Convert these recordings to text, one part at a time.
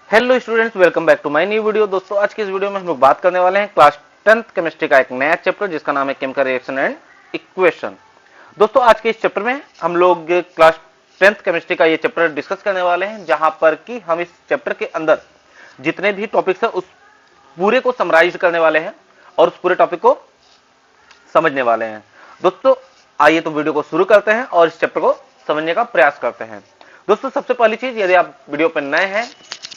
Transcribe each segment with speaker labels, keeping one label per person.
Speaker 1: Hello students, welcome back to my new video. दोस्तों, आज की इस वीडियो में हम लोग बात करने वाले हैं क्लास 10th केमिस्ट्री का एक नया चैप्टर जिसका नाम है केमिकल रिएक्शन एंड इक्वेशन। दोस्तों, आज के इस चैप्टर में हम लोग क्लास 10th केमिस्ट्री का ये चैप्टर डिस्कस करने वाले हैं, जहां पर कि हम इस चैप्टर के अंदर जितने भी टॉपिक्स है उस पूरे को समराइज करने वाले हैं और उस पूरे टॉपिक को समझने वाले हैं। दोस्तों, आइए तो वीडियो को शुरू करते हैं और इस चैप्टर को समझने का प्रयास करते हैं। दोस्तों, सबसे पहली चीज, यदि आप वीडियो पर नए हैं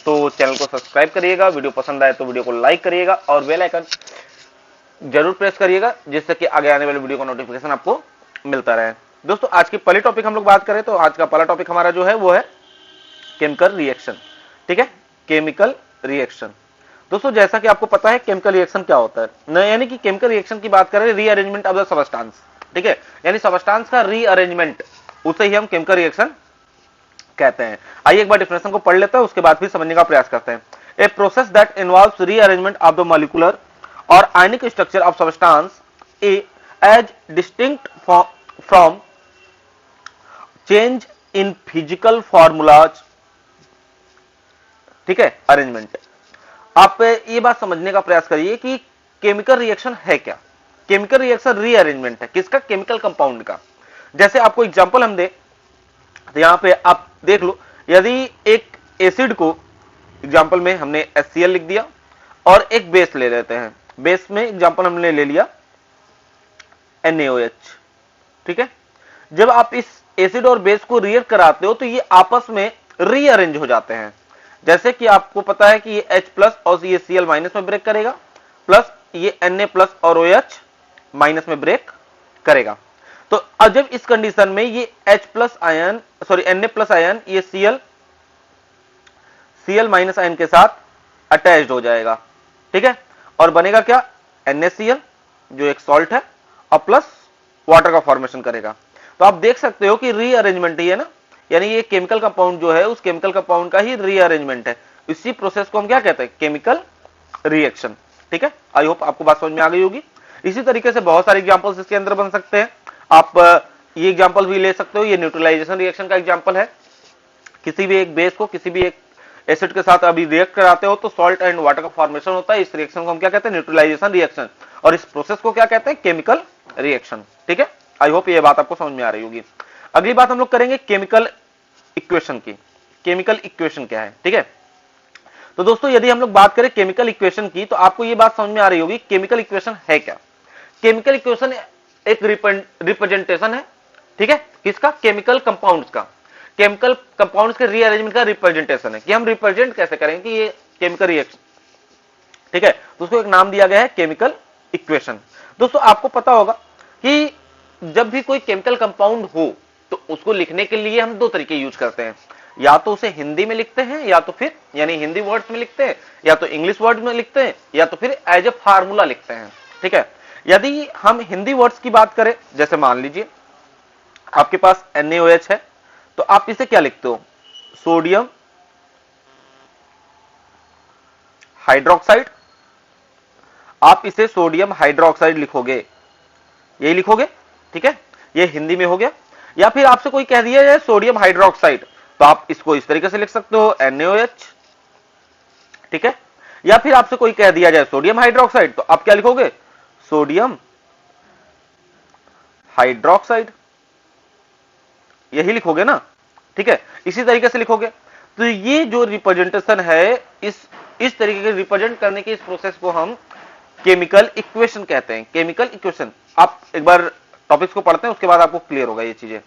Speaker 1: तो चैनल को सब्सक्राइब करिएगा, वीडियो पसंद आए तो वीडियो को लाइक करिएगा और बेल आइकन जरूर प्रेस करिएगा, जिससे कि आगे आने वाले वीडियो का नोटिफिकेशन आपको मिलता रहे। दोस्तों, आज की पहली टॉपिक हम लोग बात करें तो आज का पहला टॉपिक हमारा जो है वो है केमिकल रिएक्शन। ठीक है, केमिकल रिएक्शन। दोस्तों, जैसा कि आपको पता है केमिकल रिएक्शन क्या होता है, यानी कि केमिकल रिएक्शन की बात करें रीअरेंजमेंट ऑफ द सबस्टेंस। ठीक है, यानी सबस्टेंस का रीअरेंजमेंट, उसे ही हम केमिकल रिएक्शन कहते हैं। आइए एक बार डिफिनेशन को पढ़ लेते हैं, उसके बाद फिर समझने का प्रयास करते हैं। A process that involves rearrangement of the molecular or ionic structure of substance a as distinct from change in physical formulas. ठीक है, अरेंजमेंट। आप ये बात समझने का प्रयास करिए कि केमिकल रिएक्शन है क्या। केमिकल रिएक्शन रीअरेंजमेंट है किसका? केमिकल कंपाउंड का। जैसे आपको एग्जांपल हम दे तो यहां पे आप देख लो, यदि एक एसिड को एग्जांपल में हमने HCl लिख दिया और एक बेस ले लेते हैं। बेस में एग्जांपल हमने ले लिया NaOH। ठीक है, जब आप इस एसिड और बेस को रिएक्ट कराते हो तो ये आपस में रीअरेंज हो जाते हैं। जैसे कि आपको पता है कि ये H+ और ये Cl माइनस में ब्रेक करेगा, प्लस ये Na+ और OH माइनस में ब्रेक करेगा। तो अब जब इस कंडीशन में ये H+ आयन Na+ आयन ये Cl माइनस आयन के साथ अटैच्ड हो जाएगा। ठीक है, और बनेगा क्या? NaCl, जो एक सॉल्ट है, और प्लस वाटर का फॉर्मेशन करेगा। तो आप देख सकते हो कि रीअरेंजमेंट ही है ना, यानी ये केमिकल कंपाउंड जो है उस केमिकल कंपाउंड का ही रीअरेंजमेंट है। इसी प्रोसेस को हम क्या कहते हैं? Chemical reaction. ठीक है, आई होप आपको बात समझ में आ गई होगी। इसी तरीके से बहुत सारे एग्जांपल्स इसके अंदर बन सकते हैं। आप ये एग्जांपल भी ले सकते हो, ये न्यूट्रलाइजेशन रिएक्शन का एग्जांपल है। किसी भी एक बेस को किसी भी एक एसिड के साथ अभी रिएक्ट कराते हो तो सॉल्ट एंड वाटर का फॉर्मेशन होता है। इस रिएक्शन को हम क्या कहते हैं? Neutralisation reaction. और इस प्रोसेस को क्या कहते हैं? Chemical reaction. ठीक है, आई होप ये बात आपको समझ में आ रही होगी। अगली बात हम लोग करेंगे केमिकल इक्वेशन की। केमिकल इक्वेशन क्या है? ठीक है, तो दोस्तों यदि हम लोग बात करें केमिकल इक्वेशन की तो आपको ये बात समझ में आ रही होगी केमिकल इक्वेशन है क्या। केमिकल इक्वेशन एक रिप्रेजेंटेशन है। ठीक है, किसका? केमिकल कंपाउंड्स का। केमिकल कंपाउंड्स के रीअरेंजमेंट का रिप्रेजेंटेशन है कि हम रिप्रेजेंट कैसे करेंगे कि ये केमिकल रिएक्शन। ठीक है, तो उसको एक नाम दिया गया है केमिकल इक्वेशन। दोस्तों, आपको पता होगा कि जब भी कोई केमिकल कंपाउंड हो तो उसको लिखने के लिए हम दो तरीके यूज करते हैं। या तो उसे हिंदी में लिखते हैं, या तो फिर यानी हिंदी वर्ड्स में लिखते हैं, या तो इंग्लिश वर्ड में लिखते हैं, या तो फिर एज ए फार्मूला लिखते हैं। ठीक है, यदि हम हिंदी वर्ड्स की बात करें, जैसे मान लीजिए आपके पास NaOH है, तो आप इसे क्या लिखते हो? Sodium hydroxide. आप इसे सोडियम हाइड्रोक्साइड लिखोगे, यही लिखोगे। ठीक है, ये हिंदी में हो गया। या फिर आपसे कोई कह दिया जाए सोडियम हाइड्रोक्साइड, तो आप इसको इस तरीके से लिख सकते हो NaOH। ठीक है, या फिर आपसे कोई कह दिया जाए सोडियम हाइड्रोक्साइड, तो आप क्या लिखोगे? सोडियम हाइड्रोक्साइड, यही लिखोगे ना। ठीक है, इसी तरीके से लिखोगे। तो ये जो रिप्रेजेंटेशन है, इस तरीके के रिप्रेजेंट करने की इस प्रोसेस को हम केमिकल इक्वेशन कहते हैं। केमिकल इक्वेशन, आप एक बार टॉपिक्स को पढ़ते हैं, उसके बाद आपको क्लियर होगा ये चीजें।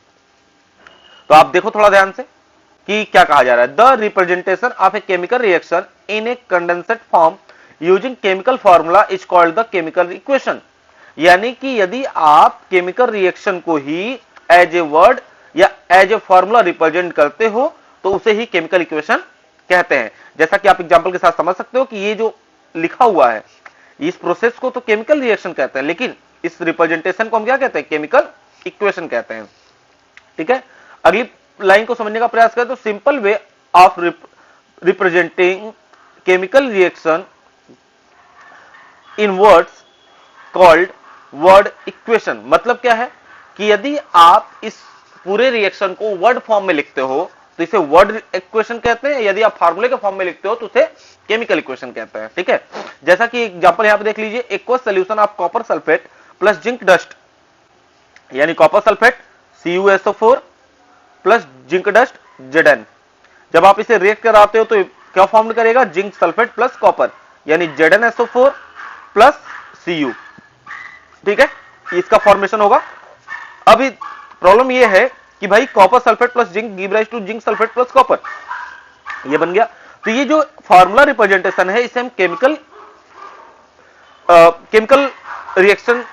Speaker 1: तो आप देखो थोड़ा ध्यान से कि क्या कहा जा रहा है। The representation of a chemical reaction in a condensed form using chemical formula is called the chemical equation. यानी कि यदि आप केमिकल रिएक्शन को ही एज ए वर्ड या एज ए फॉर्मूला रिप्रेजेंट करते हो तो उसे ही केमिकल इक्वेशन कहते हैं। जैसा कि आप एग्जांपल के साथ समझ सकते हो कि ये जो लिखा हुआ है, इस प्रोसेस को तो केमिकल रिएक्शन कहते हैं, लेकिन इस रिप्रेजेंटेशन को हम क्या कहते हैं? केमिकल इक्वेशन कहते हैं। ठीक है, अगली लाइन को समझने का प्रयास करें तो simple way of representing chemical reaction in words called word equation. मतलब क्या है कि यदि आप इस पूरे रिएक्शन को वर्ड फॉर्म में लिखते हो तो इसे वर्ड इक्वेशन कहते हैं, यदि आप फार्मूले के फॉर्म में लिखते हो तो उसे केमिकल इक्वेशन कहते हैं। ठीक है, जैसा कि एग्जांपल यहां पे देख लीजिए, aqueous solution of copper sulphate plus zinc dust, यानी copper sulphate CuSO4 plus zinc dust Zn। जब आप इसे रिएक्ट कराते हो तो क्या फॉर्म करेगा, जिंक सल्फेट प्लस कॉपर, यानी ZnSO4 प्लस Cu। ठीक है, इसका फॉर्मेशन होगा। अभी प्रॉब्लम यह है कि भाई copper sulphate plus zinc give rise to zinc sulphate plus copper, ये बन गया। तो ये जो फॉर्मूला रिप्रेजेंटेशन है इसे हम केमिकल रिएक्शन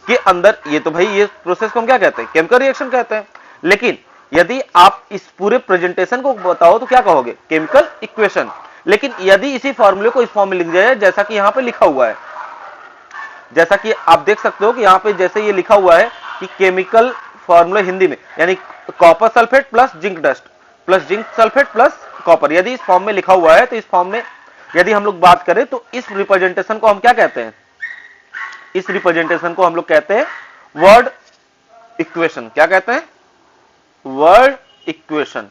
Speaker 1: के अंदर, ये तो भाई ये प्रोसेस को हम क्या कहते हैं, केमिकल रिएक्शन कहते हैं। लेकिन यदि आप इस पूरे प्रेजेंटेशन को बताओ तो क्या कहोगे, केमिकल इक्वेशन। लेकिन यदि इसी फॉर्मूले को इस फॉर्म में लिख दिया जाए जैसा कि यहां पे लिखा हुआ है, जैसा कि आप देख सकते हो कि यहां पे जैसे ये लिखा हुआ है कि केमिकल फॉर्मूला हिंदी में, यानी copper sulphate plus zinc dust plus zinc sulphate plus copper, यदि इस फॉर्म में लिखा हुआ है तो इस फॉर्म में यदि हम लोग बात करें तो इस रिप्रेजेंटेशन को हम क्या कहते हैं, इस रिप्रेजेंटेशन को हम लोग कहते हैं वर्ड इक्वेशन। क्या कहते हैं, वर्ड इक्वेशन।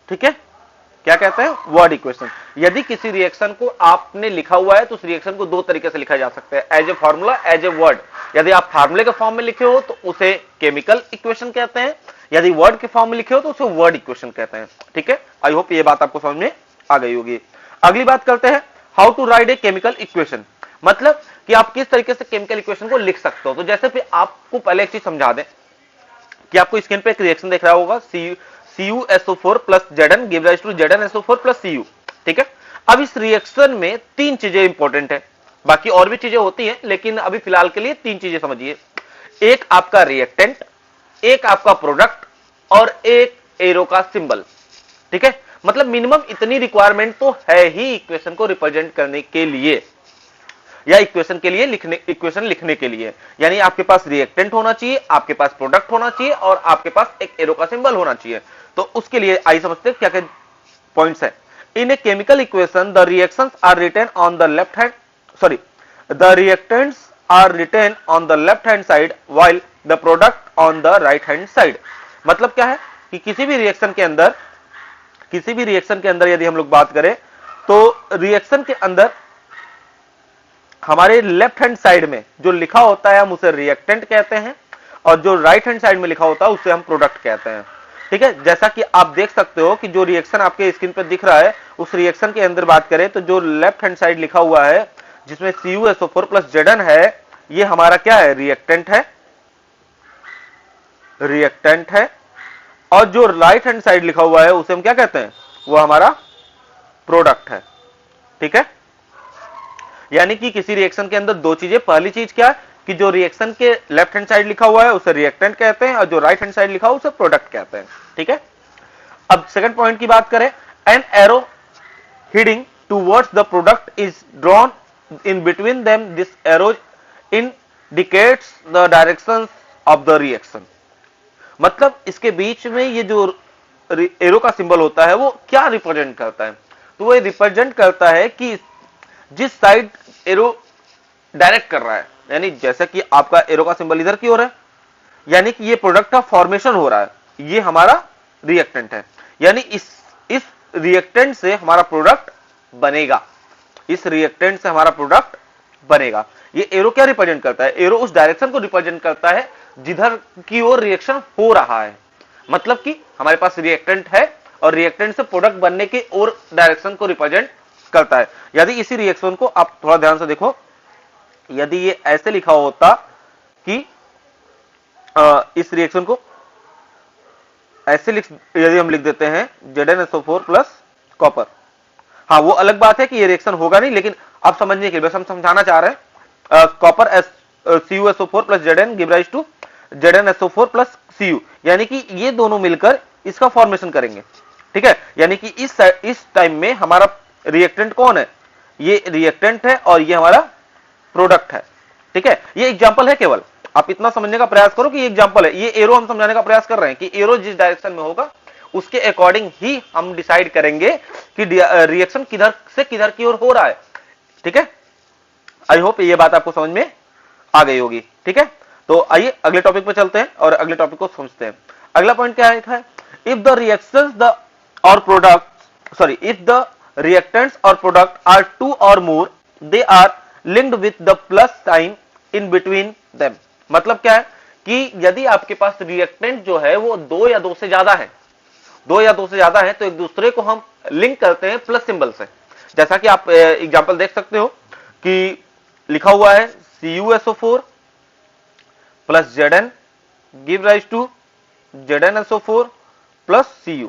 Speaker 1: ठीक है, क्या कहते हैं, वर्ड इक्वेशन। यदि किसी रिएक्शन को आपने लिखा हुआ है तो उस रिएक्शन को दो तरीके से लिखा जा सकता है, as a formula, as a word. यदि आप फार्मूले के फॉर्म में लिखे हो तो उसे केमिकल इक्वेशन कहते हैं, यदि वर्ड के फॉर्म में लिखे हो तो उसे वर्ड इक्वेशन कहते हैं। ठीक है, आई होप ये बात आपको समझ में आ गई होगी। अगली बात करते हैं, how to write a chemical equation, मतलब कि आप किस तरीके से केमिकल इक्वेशन को लिख सकते हो। तो जैसे फिर आपको पहले एक चीज समझा दें कि आपको स्क्रीन पे एक रिएक्शन देख रहा होगा, CuSO4 plus Zn give rise to ZnSO4 plus Cu। ठीक है, अब इस रिएक्शन में तीन चीजें इंपॉर्टेंट है, बाकी और भी चीजें होती हैं लेकिन अभी फिलहाल के लिए तीन चीजें समझिए। एक आपका रिएक्टेंट, एक आपका प्रोडक्ट और एक एरो का सिंबल। ठीक है, मतलब मिनिमम इतनी रिक्वायरमेंट तो है ही इक्वेशन को रिप्रेजेंट करने के लिए या इक्वेशन के लिए इक्वेशन लिखने के लिए, यानी आपके पास रिएक्टेंट होना चाहिए, आपके पास प्रोडक्ट होना चाहिए और आपके पास एक एरो का सिंबल होना चाहिए। तो उसके लिए आई समझते हैं क्या क्या पॉइंट्स है। In a chemical equation the reactions are written on the left hand, sorry the reactants are written on the left hand side while the product on the right hand side. मतलब क्या है कि किसी भी reaction के अंदर यदि हम लोग बात करें तो रिएक्शन के अंदर हमारे लेफ्ट हैंड साइड में जो लिखा होता है हम उसे रिएक्टेंट कहते हैं और जो राइट हैंड साइड में लिखा होता है उसे हम प्रोडक्ट कहते हैं। ठीक है, जैसा कि आप देख सकते हो कि जो रिएक्शन आपके स्क्रीन पर दिख रहा है उस रिएक्शन के अंदर बात करें तो जो लेफ्ट हैंड साइड लिखा हुआ है जिसमें CuSO4 प्लस Zn है, ये हमारा क्या है, रिएक्टेंट है। और जो राइट हैंड साइड लिखा हुआ है उसे हम क्या कहते हैं, वो हमारा प्रोडक्ट है। ठीक है, यानी कि किसी रिएक्शन के अंदर दो चीजें, पहली चीज क्या है कि जो रिएक्शन के लेफ्ट हैंड साइड लिखा हुआ है उसे रिएक्टेंट कहते हैं और जो राइट हैंड साइड लिखा हुआ है उसे प्रोडक्ट कहते हैं। ठीक है, अब सेकंड पॉइंट की बात करें, an arrow heading towards the product is drawn in between them. This arrow indicates the directions of the reaction। मतलब इसके बीच में ये जो एरो का सिंबल होता है वो क्या रिप्रेजेंट करता है, तो वो रिप्रेजेंट करता है कि जिस साइड एरो डायरेक्ट कर रहा है, यानी जैसे कि आपका एरो का सिंबल इधर की ओर है, यानी कि ये प्रोडक्ट का फॉर्मेशन हो रहा है, ये हमारा रिएक्टेंट है, यानी इस रिएक्टेंट से हमारा प्रोडक्ट बनेगा, इस रिएक्टेंट से हमारा प्रोडक्ट बनेगा। ये एरो क्या रिप्रेजेंट करता है, एरो उस डायरेक्शन को रिप्रेजेंट करता है जिधर की ओर रिएक्शन हो रहा है। मतलब कि हमारे पास रिएक्टेंट है और रिएक्टेंट से प्रोडक्ट बनने की ओर डायरेक्शन को रिप्रेजेंट करता है। यदि इसी रिएक्शन को आप थोड़ा ध्यान से देखो, यदि ये ऐसे लिखा होता कि इस रिएक्शन को ऐसे यदि हम लिख देते हैं ZnSO4 प्लस कॉपर, हाँ वो अलग बात है कि ये रिएक्शन होगा नहीं, लेकिन आप समझने के लिए बस हम समझाना चाह रहे हैं, copper CuSO4 plus Zn give rise to ZnSO4 plus Cu, यानी कि ये दोनों मिलकर इसका फॉर्मेशन करेंगे। ठीक है, यानी कि इस टाइम में हमारा रिएक्टेंट कौन है, ये रिएक्टेंट है और ये हमारा प्रोडक्ट है। ठीक है, ये एग्जांपल है, केवल आप इतना समझने का प्रयास करो कि ये एग्जांपल है, ये एरो हम समझाने का प्रयास कर रहे हैं कि एरो जिस डायरेक्शन में होगा उसके अकॉर्डिंग ही हम डिसाइड करेंगे कि रिएक्शन किधर से किधर की ओर हो रहा है। ठीक है, आई होप ये बात आपको समझ में आ गई होगी। ठीक है, तो आइए अगले टॉपिक पे चलते हैं और अगले टॉपिक को समझते हैं। अगला पॉइंट क्या है, इफ द रिएक्शंस द और product sorry if the reactants or product are two or more they are linked with the plus sign in between them। मतलब क्या है कि यदि आपके पास रिएक्टेंट जो है वो दो या दो से ज्यादा है, दो या दो से ज्यादा है, तो एक दूसरे को हम लिंक करते हैं प्लस सिंबल से। जैसा कि आप एग्जांपल देख सकते हो कि लिखा हुआ है CuSO4 plus Zn give rise to ZnSO4 plus Cu।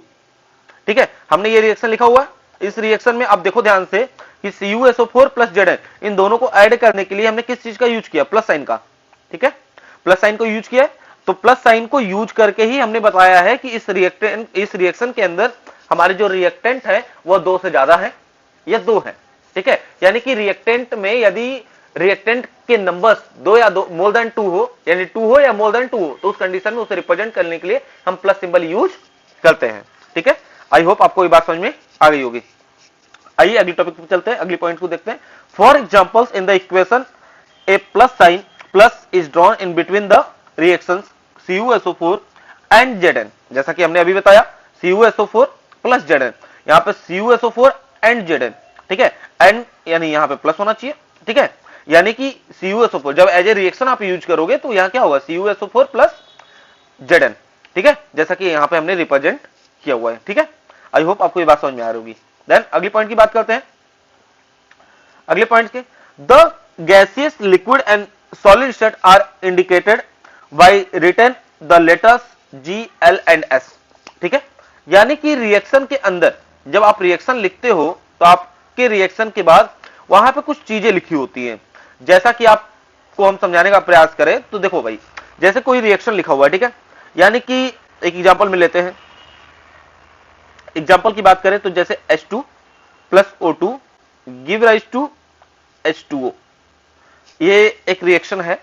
Speaker 1: ठीक है, हमने ये रिएक्शन लिखा हुआ है। इस रिएक्शन में आप देखो ध्यान से कि CuSO4 प्लस Zn, इन दोनों को ऐड करने के लिए हमने किस चीज का यूज किया? प्लस साइन का। ठीक है, प्लस साइन को यूज किया। तो प्लस साइन को यूज करके ही हमने बताया है कि इस रिएक्शन के अंदर हमारे जो रिएक्टेंट है वह दो से ज्यादा है या दो है। ठीक है, यानी कि रिएक्टेंट में यदि रिएक्टेंट के नंबर्स दो या दो मोर देन टू हो, यानी टू हो या मोर देन टू हो, तो उस कंडीशन में उसे रिप्रेजेंट करने के लिए हम प्लस सिंबल यूज करते हैं। ठीक है, आई होप आपको ये बात समझ में आ गई होगी। आइए अगले टॉपिक पे चलते हैं, अगली पॉइंट को देखते हैं। For examples in the equation A plus sign plus is drawn in between the reactions CuSO4 and Zn। जैसा कि हमने अभी बताया CuSO4 प्लस Zn, यहां पे CuSO4 एंड Zn। ठीक है, एंड यानी यहां पे प्लस होना चाहिए। ठीक है, यानी कि CuSO4 जब एज ए रिएक्शन आप यूज करोगे तो यहां क्या होगा? CuSO4 plus Zn। ठीक है, जैसा कि यहां पे हमने रिप्रेजेंट किया हुआ है। ठीक है, आई होप आपको ये बात समझ में आ रही होगी। देन अगली पॉइंट की बात करते हैं। अगले पॉइंट के the gaseous liquid and solid state are indicated by written the letters G, L and S। ठीक है, यानी कि रिएक्शन के अंदर जब आप रिएक्शन लिखते हो तो आपके रिएक्शन के बाद वहां पे कुछ चीजें लिखी होती हैं। जैसा कि आपको हम समझाने का प्रयास करें तो देखो भाई, जैसे कोई रिएक्शन लिखा हुआ है, ठीक है, यानी कि एक एग्जांपल में लेते हैं। एग्जांपल की बात करें तो जैसे H2 plus O2 give rise to H2O, ये एक रिएक्शन है।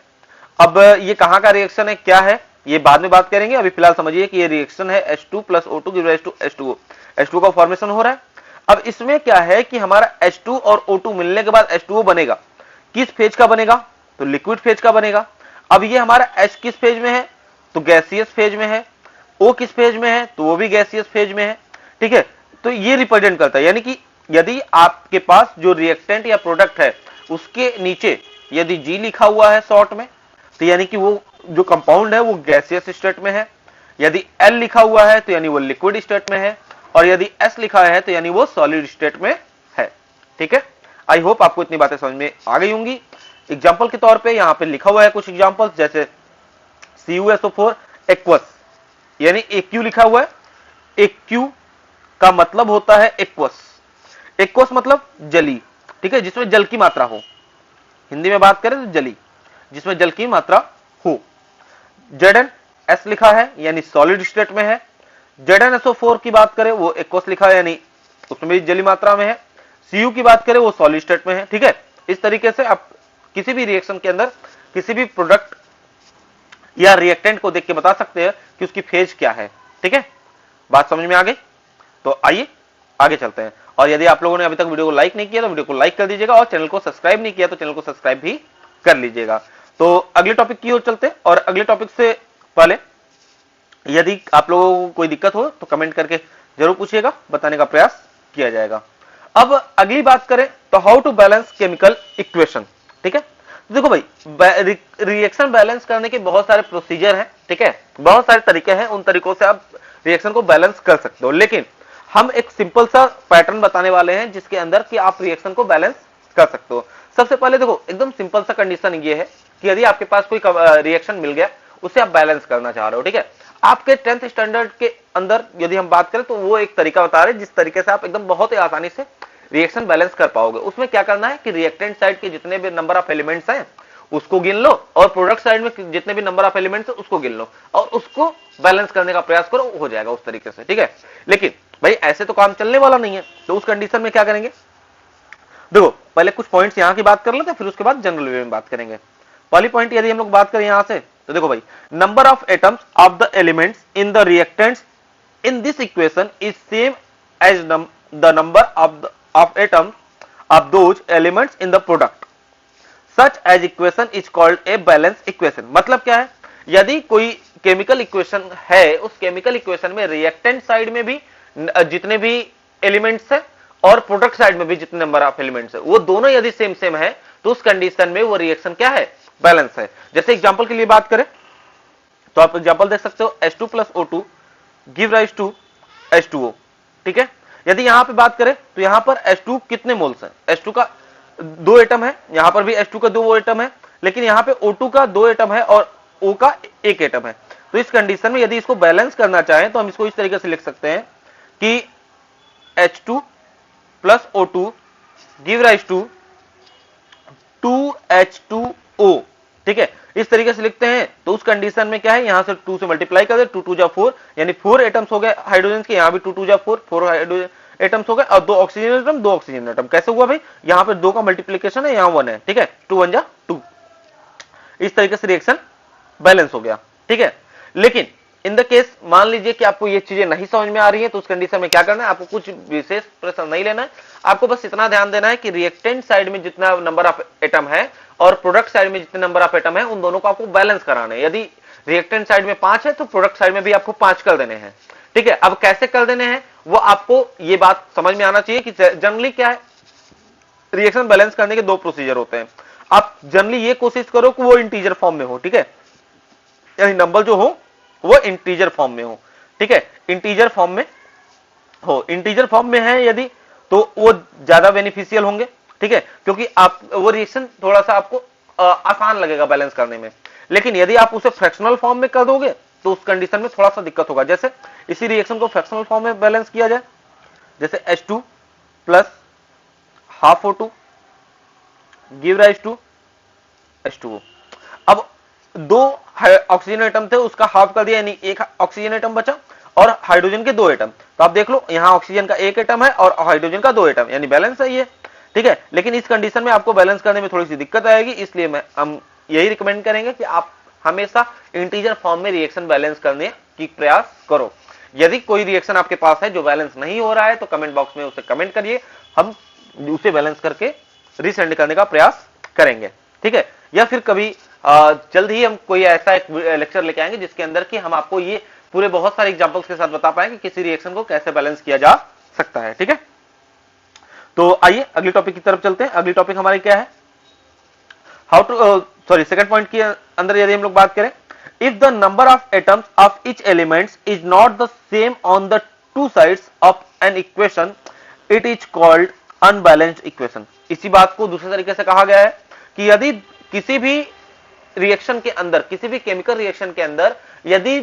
Speaker 1: अब ये कहां का रिएक्शन है, क्या है, ये बाद में बात करेंगे। अभी फिलहाल समझिए कि ये रिएक्शन है H2 plus O2 give rise to H2O। H2 का फॉर्मेशन हो रहा है। अब इसमें क्या है कि हमारा H2 और O2 मिलने के बाद H2O बनेगा। किस फेज का बनेगा? तो लिक्विड फेज का बनेगा। अब ये हमारा H किस फेज में है? तो गैसियस फेज में है। O किस फेज में है? तो वो भी गैसियस फेज में है। ठीक है, तो ये रिप्रेजेंट करता है, यानी कि यदि आपके पास जो रिएक्टेंट या प्रोडक्ट है उसके नीचे यदि G लिखा हुआ है शॉर्ट में, तो यानी कि वो जो कंपाउंड है वो गैसियस स्टेट में है। यदि L लिखा हुआ है तो यानी वो लिक्विड स्टेट में है, और यदि S लिखा है तो यानी वो सॉलिड स्टेट में है। ठीक है, आई होप आपको इतनी बातें समझ में आ गई होंगी। एग्जाम्पल के तौर पे यहाँ पे लिखा हुआ है कुछ एग्जाम्पल्स, जैसे CuSO4 एक्वस, यानी AQ लिखा हुआ है। AQ का मतलब होता है एक्वस। एक्वस मतलब जली। ठीक है, जिसमें जल की मात्रा हो। हिंदी में बात करें तो जली, जिसमें जल की मात्रा हो। Zn S लिखा है यानी सॉलिड स्टेट में है। ZnSO4 की बात करें वो एक्वस लिखा है यानी उसमें भी जली मात्रा में है। Cu की बात करें वो सॉलिड स्टेट में है। ठीक है, इस तरीके से आप किसी भी रिएक्शन के अंदर किसी भी प्रोडक्ट या रिएक्टेंट को देख के बता सकते हैं कि उसकी फेज क्या है। ठीक है, बात समझ में आ गई? तो आइए आगे चलते हैं। और यदि आप लोगों ने अभी तक वीडियो को लाइक नहीं किया तो वीडियो को लाइक कर दीजिएगा, और चैनल को सब्सक्राइब नहीं किया तो चैनल को सब्सक्राइब भी कर लीजिएगा। तो अगले टॉपिक की ओर चलते हैं, और अगले टॉपिक से पहले यदि आप लोगों को कोई दिक्कत हो तो कमेंट करके जरूर पूछिएगा, बताने का प्रयास किया जाएगा। अब अगली बात करें तो how to balance chemical equation. ठीक है, तो देखो भाई, रिएक्शन बैलेंस करने के बहुत सारे प्रोसीजर हैं। ठीक है, बहुत सारे तरीके हैं, उन तरीकों से आप रिएक्शन को बैलेंस कर सकते हो, लेकिन हम एक सिंपल सा पैटर्न बताने वाले हैं जिसके अंदर कि आप रिएक्शन को बैलेंस कर सकते हो। सबसे पहले देखो, एकदम सिंपल सा कंडीशन ये है कि यदि आपके पास कोई रिएक्शन मिल गया, उसे आप बैलेंस करना चाह रहे हो। ठीक है, आपके 10th स्टैंडर्ड के अंदर यदि हम बात करें तो वो एक तरीका बता रहे हैं जिस तरीके से आप एकदम बहुत ही आसानी से रिएक्शन बैलेंस कर पाओगे। उसमें क्या करना है कि रिएक्टेंट साइड के जितने भी नंबर ऑफ एलिमेंट्स हैं उसको गिन लो, और प्रोडक्ट साइड में जितने भी नंबर ऑफ एलिमेंट्स है उसको गिन लो, और उसको बैलेंस करने का प्रयास करो, हो जाएगा उस तरीके से। ठीक है, लेकिन भाई ऐसे तो काम चलने वाला नहीं है, तो उस कंडीशन में क्या करेंगे? देखो, पहले कुछ पॉइंट्स यहां की बात कर लेते हैं, फिर उसके बाद जनरल वे में बात करेंगे। पहली पॉइंट यदि हम लोग बात करें यहां से, तो देखो भाई, number of atoms of the elements in the reactants in this equation is same as the number of atoms of those elements in the product. Such as equation is called a balance equation. मतलब क्या है? यदि कोई chemical equation है उस chemical equation में reactant side में भी जितने भी एलिमेंट्स हैं और प्रोडक्ट साइड में भी जितने नंबर ऑफ एलिमेंट्स है वो दोनों यदि सेम सेम है तो उस कंडीशन में वो रिएक्शन क्या है, बैलेंस है। जैसे एग्जांपल के लिए बात करें तो आप एग्जांपल देख सकते हो H2 plus O2 give rise to H2O, ठीक है। यदि यहां पे बात करें तो यहां पर H2 कितने मोल्स हैं, H2 का 2 एटम है, यहां पर भी H2 का 2 एटम है, लेकिन यहां पे O2 का 2 एटम है और O का 1 एटम है। तो इस कंडीशन में यदि इसको बैलेंस करना चाहें तो हम इसको इस तरीके से लिख सकते हैं कि H2 plus O2 give rise to 2H2O, ठीक है। इस तरीके से लिखते हैं तो उस कंडीशन में क्या है, यहां से 2 से मल्टीप्लाई कर दे, 2 2 जा 4 यानी 4 एटम्स हो गए हाइड्रोजन के, यहां भी 2 2 जा 4 4 हाइड्रोजन एटम्स हो गए और 2 ऑक्सीजन एटम 2 ऑक्सीजन एटम। कैसे हुआ भाई, यहां पे 2 का मल्टीप्लीकेशन है, यहां 1 है, ठीक है, 2 1 जा 2। इस तरीके से रिएक्शन बैलेंस हो गया, ठीक है। लेकिन इन द केस मान लीजिए कि आपको ये चीजें नहीं समझ में आ रही है तो उस कंडीशन में क्या करना है, आपको कुछ विशेष प्रश्न नहीं लेना है, आपको बस इतना ध्यान देना है कि रिएक्टेंट साइड में जितना नंबर ऑफ एटम है और प्रोडक्ट साइड में जितने नंबर ऑफ एटम है उन दोनों को आपको बैलेंस कराना है। यदि रिएक्टेंट साइड में 5 है तो प्रोडक्ट साइड में भी आपको 5 कर देने हैं, ठीक है। अब कैसे कर देने हैं वो आपको ये बात समझ में आना चाहिए कि जनरली क्या है, रिएक्शन बैलेंस करने के 2 प्रोसीजर होते हैं। आप जनरली ये कोशिश करो कि वो इंटीजर फॉर्म में हो, ठीक है, यानी नंबर जो हो वो इंटीजर फॉर्म में हो, ठीक है, इंटीजर फॉर्म में हो। इंटीजर फॉर्म में है यदि तो वो ज्यादा बेनिफिशियल होंगे, ठीक है, क्योंकि आप वो रिएक्शन थोड़ा सा आपको आसान लगेगा बैलेंस करने में। लेकिन यदि आप उसे फ्रैक्शनल फॉर्म में कर दोगे तो उस कंडीशन में थोड़ा सा दिक्कत होगा। जैसे इसी रिएक्शन को फ्रैक्शनल फॉर्म में बैलेंस किया जाए, जैसे H2 plus half O2 give rise to H2O। अब 2 ऑक्सीजन एटम थे उसका हाफ कर दिया यानी 1 ऑक्सीजन एटम बचा और हाइड्रोजन के 2 एटम। तो आप देख लो यहां ऑक्सीजन का 1 एटम है और हाइड्रोजन का 2 एटम, यानी बैलेंस है ये, ठीक है। लेकिन इस कंडीशन में आपको बैलेंस करने में थोड़ी सी दिक्कत आएगी, इसलिए हम यही रिकमेंड करेंगे कि आप हमेशा इंटीजर फॉर्म में रिएक्शन बैलेंस करने की प्रयास करो। यदि कोई रिएक्शन आपके पास है जो बैलेंस नहीं हो रहा है तो कमेंट बॉक्स में उसे कमेंट करिए, हम उसे बैलेंस करके रिसेंड करने का प्रयास करेंगे, ठीक है। या फिर कभी जल्द ही हम कोई ऐसा एक लेक्चर लेके आएंगे जिसके अंदर कि हम आपको ये पूरे बहुत सारे एग्जांपल्स के साथ बता पाएंगे किसी रिएक्शन को कैसे बैलेंस किया जा सकता है, ठीक है। तो आइए अगली टॉपिक की तरफ चलते हैं। अगली टॉपिक हमारी क्या है, हाउ टू सेकंड पॉइंट के अंदर यदि हम लोग बात करें, if the number of atoms of each elements is not the same on the 2 sides of an equation it is called unbalanced equation. इसी बात को दूसरे तरीके से कहा गया है कि यदि किसी भी रिएक्शन के अंदर, किसी भी केमिकल रिएक्शन के अंदर यदि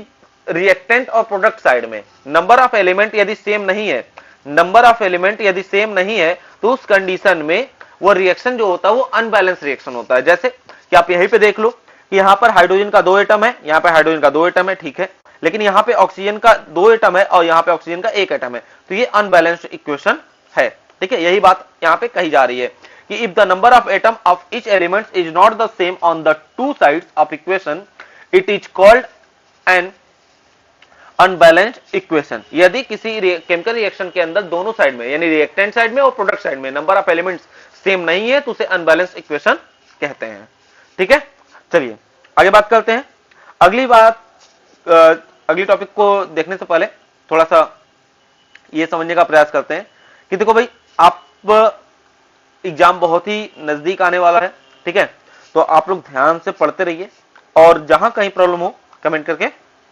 Speaker 1: रिएक्टेंट और प्रोडक्ट साइड में नंबर ऑफ एलिमेंट यदि सेम नहीं है, नंबर ऑफ एलिमेंट यदि सेम नहीं है तो उस कंडीशन में वो रिएक्शन जो होता है वो अनबैलेंस रिएक्शन होता है। जैसे कि आप यहीं पे देख लो कि यहां पर हाइड्रोजन का 2 एटम है, यहां पर हाइड्रोजन का 2 एटम है, ठीक है, लेकिन यहां पे ऑक्सीजन का 2 एटम है और यहां पे ऑक्सीजन का 1 एटम है, तो ये अनबैलेंस्ड इक्वेशन है, ठीक है। यही बात यहां पे कही जा रही है कि if the number of atom of each element is not the same on the 2 sides of equation it is called an unbalanced equation. यदि किसी केमिकल रिएक्शन के अंदर दोनों साइड में यानी रिएक्टेंट साइड में और प्रोडक्ट साइड में नंबर ऑफ एलिमेंट्स सेम नहीं है तो उसे अनबैलेंस्ड इक्वेशन कहते हैं, ठीक है। चलिए आगे बात करते हैं। अगली टॉपिक को देखने से पहले थोड़ा सा ये समझने का प्रयास करते हैं कि देखो भाई, आप एग्जाम बहुत ही नजदीक आने वाला है, ठीक है, तो आप लोग ध्यान से पढ़ते रहिए और जहां कहीं प्रॉब्लम हो कमेंट करके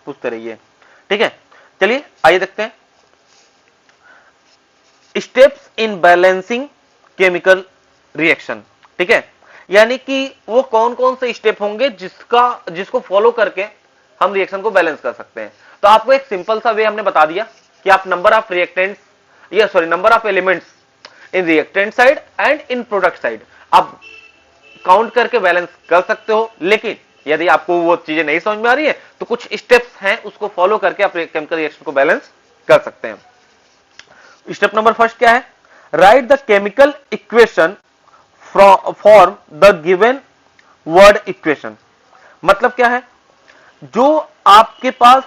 Speaker 1: पूछते रहिए, ठीक है। चलिए आइए देखते हैं steps in balancing chemical reaction, ठीक है, यानी कि वो कौन कौन से स्टेप होंगे जिसको फॉलो करके हम रिएक्शन को बैलेंस कर सकते हैं। तो आपको एक सिंपल सा वे हमने बता दिया कि आप number of elements in reactant side and in product side आप काउंट करके बैलेंस कर सकते हो। लेकिन यदि आपको वो चीजें नहीं समझ में आ रही है तो कुछ स्टेप्स हैं उसको फॉलो करके आप केमिकल रिएक्शन को बैलेंस कर सकते हैं। स्टेप नंबर फर्स्ट क्या है, right the chemical equation form the given word equation. मतलब क्या है, जो आपके पास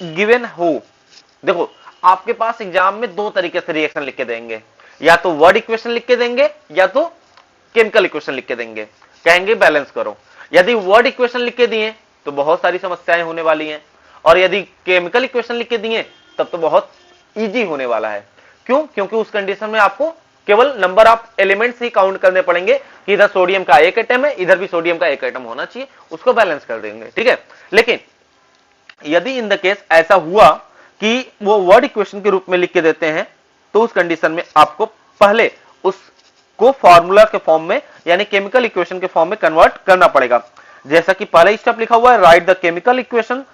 Speaker 1: गिवन हो, देखो आपके पास एग्जाम में 2 तरीके से रिएक्शन लिख के देंगे, या तो वर्ड इक्वेशन लिख के देंगे या तो केमिकल इक्वेशन लिख के देंगे, कहेंगे बैलेंस करो। यदि वर्ड इक्वेशन लिख के दिए तो बहुत सारी समस्याएं होने वाली हैं, और यदि केमिकल इक्वेशन लिख के दिए तब तो बहुत इजी होने वाला है। क्यों? क्योंकि उस कंडीशन में आपको केवल number of elements he count करने पड़ेंगे कि इधर सोडियम का एक एटम है, इधर भी सोडियम का एक एटम होना चाहिए, उसको बैलेंस कर देंगे, ठीक है। लेकिन यदि इन द केस ऐसा हुआ कि वो वर्ड इक्वेशन के रूप में लिख के देते हैं, तो उस कंडीशन में आपको पहले उसको फॉर्मूला के फॉर्म में यानी केमिकल इक्वेशन के फॉर्म में कन्वर्ट करना पड़ेगा। जैसा कि पहला स्टेप लिखा हुआ है, right the chemical equation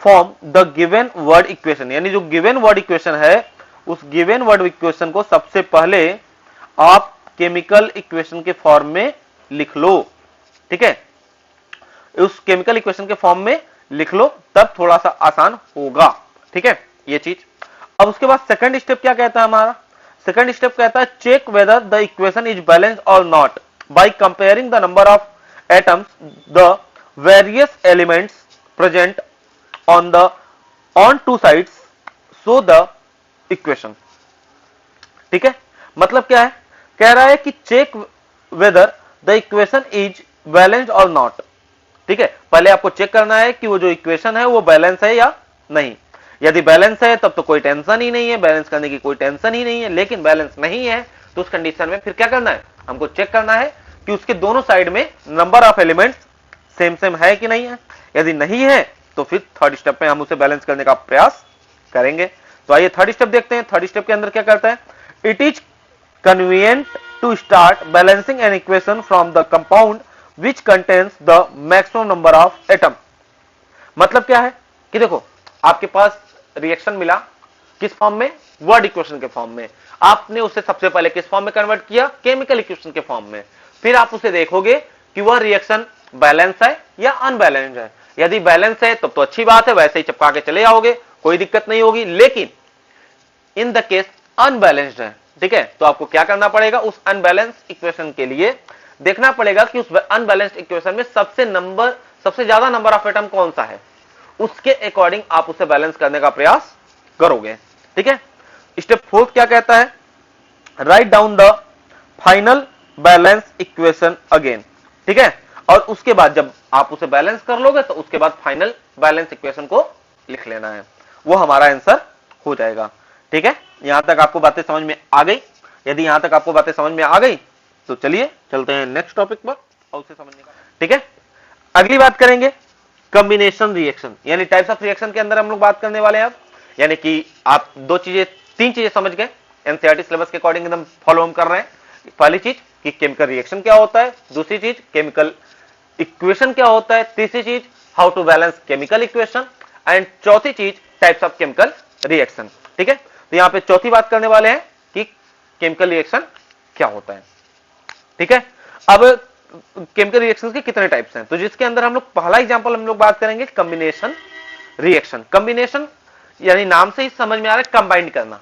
Speaker 1: form the given word equation, यानी जो गिवन वर्ड इक्वेशन है उस गिवन वर्ड इक्वेशन को सबसे पहले आप केमिकल इक्वेशन के फॉर्म में लिख लो, ठीक है। उस केमिकल इक्वेशन के फॉर्म में लिख लो, तब थोड़ा सा आसान होगा, ठीक है ये चीज। अब उसके बाद सेकंड स्टेप क्या कहता है हमारा? सेकंड स्टेप कहता है check whether the equation is balanced or not by comparing the number of atoms the various elements present on two sides so the equation, ठीक है। मतलब क्या है? कह रहा है कि check whether the equation is balanced or not, ठीक है। पहले आपको चेक करना है कि वो जो इक्वेशन है वो बैलेंस है या नहीं। यदि बैलेंस है तब तो कोई टेंशन ही नहीं है, बैलेंस करने की कोई टेंशन ही नहीं है। लेकिन बैलेंस नहीं है तो उस कंडीशन में फिर क्या करना है? हमको चेक करना है कि उसके दोनों साइड में number of elements same same है कि नहीं है। यदि नहीं है तो फिर थर्ड स्टेप में हम उसे बैलेंस करने का प्रयास करेंगे। तो आइए थर्ड स्टेप देखते हैं। थर्ड स्टेप के अंदर क्या करता है? It is convenient to start balancing an equation from the compound which contains the maximum number of atom. मतलब क्या है कि देखो, आपके पास रिएक्शन मिला किस फॉर्म में? वर्ड इक्वेशन के फॉर्म में। आपने उसे सबसे पहले किस फॉर्म में कन्वर्ट किया? केमिकल इक्वेशन के फॉर्म में। फिर आप उसे देखोगे कि वह रिएक्शन बैलेंस है या अनबैलेंस्ड है। यदि बैलेंस है तब तो अच्छी बात है, वैसे ही चिपका के चले जाओगे, कोई दिक्कत नहीं होगी। लेकिन इन द केस अनबैलेंस्ड है, ठीक है, तो आपको क्या करना पड़ेगा? उस अनबैलेंस्ड इक्वेशन के लिए देखना पड़ेगा कि उस अनबैलेंस्ड इक्वेशन में सबसे ज्यादा नंबर ऑफ एटम कौन सा है, उसके अकॉर्डिंग आप उसे बैलेंस करने का प्रयास करोगे, ठीक है। स्टेप फोर्थ क्या कहता है? Write down the final balance equation again, ठीक है। और उसके बाद जब आप उसे बैलेंस कर लोगे तो उसके बाद फाइनल बैलेंस इक्वेशन को लिख लेना है, वो हमारा आंसर हो जाएगा, ठीक है। यहां तक आपको बातें समझ में आ गई? यदि यहां तक आपको बातें समझ में आ गई तो चलिए चलते हैं नेक्स्ट टॉपिक पर और उसे समझने का, ठीक है। अगली बात करेंगे कॉम्बिनेशन रिएक्शन, यानी टाइप्स ऑफ रिएक्शन के अंदर हम लोग बात करने वाले हैं अब। यानी कि आप तीन चीजें समझ गए, एनसीईआरटी सिलेबस के अकॉर्डिंग एकदम फॉलो हम कर रहे हैं। पहली चीज कि केमिकल रिएक्शन क्या होता है, दूसरी चीज केमिकल इक्वेशन क्या होता है, तीसरी चीज how to balance chemical equation, and चौथी चीज टाइप्स ऑफ केमिकल रिएक्शन, ठीक है। तो यहां पे चौथी बात करने वाले हैं कि केमिकल रिएक्शन क्या होता है, ठीक है। अब केमिकल रिएक्शंस के कितने टाइप्स हैं, तो जिसके अंदर हम लोग पहला एग्जांपल हम लोग बात करेंगे कॉम्बिनेशन रिएक्शन। कॉम्बिनेशन यानी नाम से ही समझ में आ रहा है कंबाइन करना,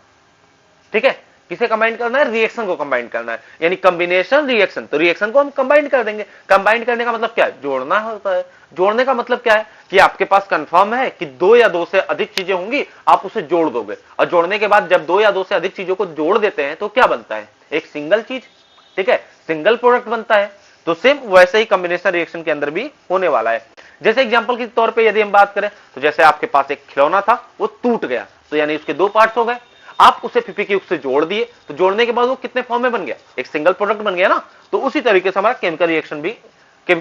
Speaker 1: ठीक है। किसे कंबाइन करना है? रिएक्शन को कंबाइन करना है, यानी कॉम्बिनेशन रिएक्शन। तो रिएक्शन को हम कंबाइन कर देंगे। कंबाइन करने का मतलब क्या है? जोड़ना होता है। जोड़ने का मतलब क्या है कि आपके पास कंफर्म है कि दो या दो से अधिक चीजें होंगी, आप उसे जोड़ दोगे, और जोड़ने के बाद जब दो या दो से अधिक चीजों को जोड़ देते हैं तो क्या बनता है? एक सिंगल चीज, ठीक है, सिंगल प्रोडक्ट बनता है। तो सेम वैसे ही कॉम्बिनेशन रिएक्शन के अंदर भी होने वाला है। जैसे एग्जांपल के तौर पे यदि हम बात करें तो जैसे आपके पास एक खिलौना था, वो टूट गया, तो यानी उसके दो पार्ट्स हो गए। आप उसे पीपी क्यूब से जोड़ दिए, तो जोड़ने के बाद वो कितने फॉर्म में बन गया? एक सिंगल प्रोडक्ट बन गया ना। तो उसी तरीके से हमारा केमिकल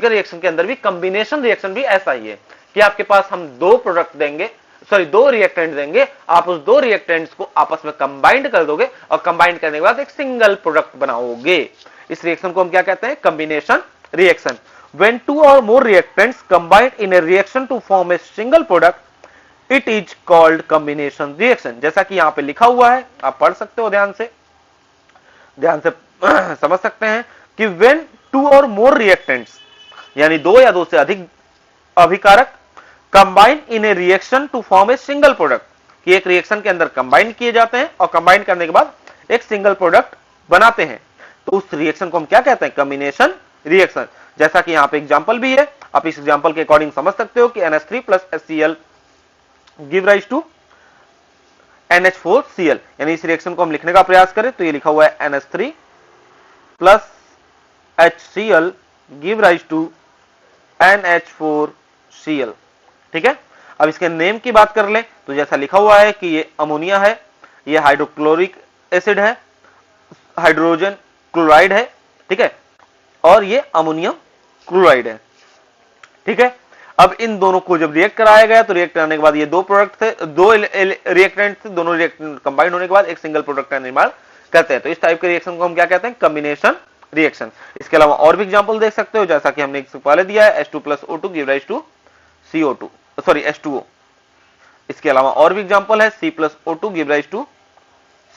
Speaker 1: रिएक्शन के अंदर भी कॉम्बिनेशन रिएक्शन भी ऐसा ही है कि आपके पास हम दो प्रोडक्ट देंगे, दो रिएक्टेंट देंगे, आप उस दो रिएक्टेंट्स को आपस में कंबाइंड कर दोगे और कंबाइंड करने के बाद एक सिंगल प्रोडक्ट बनाओगे। इस रिएक्शन को हम क्या कहते हैं? Combination reaction. When two or more reactants combine in a reaction to form a single product, it is called combination reaction। जैसा कि यहां पे लिखा हुआ है, आप पढ़ सकते हो, ध्यान से समझ सकते हैं कि when two or more reactants यानी दो या दो से अधिक अभिकारक combine in a reaction to form a single product, कि एक रिएक्शन के अंदर कंबाइन किए जाते हैं और कंबाइन करने के बाद एक सिंगल प्रोडक्ट बनाते हैं, तो उस रिएक्शन को हम क्या कहते हैं? Combination reaction. जैसा कि यहां पे एग्जांपल भी है, आप इस एग्जांपल के अकॉर्डिंग समझ सकते हो कि NH3 plus HCl give rise to NH4Cl, यानी इस रिएक्शन को हम लिखने का प्रयास करें तो ये लिखा हुआ है NH3 plus HCl give rise to NH4Cl, ठीक है। अब इसके नेम की बात कर ले तो जैसा लिखा हुआ है कि ये अमोनिया है, ये हाइड्रोक्लोरिक एसिड है, हाइड्रोजन क्लोराइड है, ठीक है, और ये अमोनियम क्लोराइड है, ठीक है। अब इन दोनों को जब रिएक्ट कराया गया तो रिएक्ट करने के बाद ये दो प्रोडक्ट थे, दो रिएक्टेंट थे, दोनों रिएक्टेंट कंबाइन होने के बाद एक सिंगल प्रोडक्ट का निर्माण करते हैं। तो इस टाइप के रिएक्शन को हम क्या कहते हैं? Combination reaction. इसके अलावा और भी एग्जांपल देख सकते हो, जैसा कि हमने इससे पहले दिया है H2 + O2 give rise to CO2, sorry H2O। इसके अलावा और भी एग्जांपल है C + O2 give rise to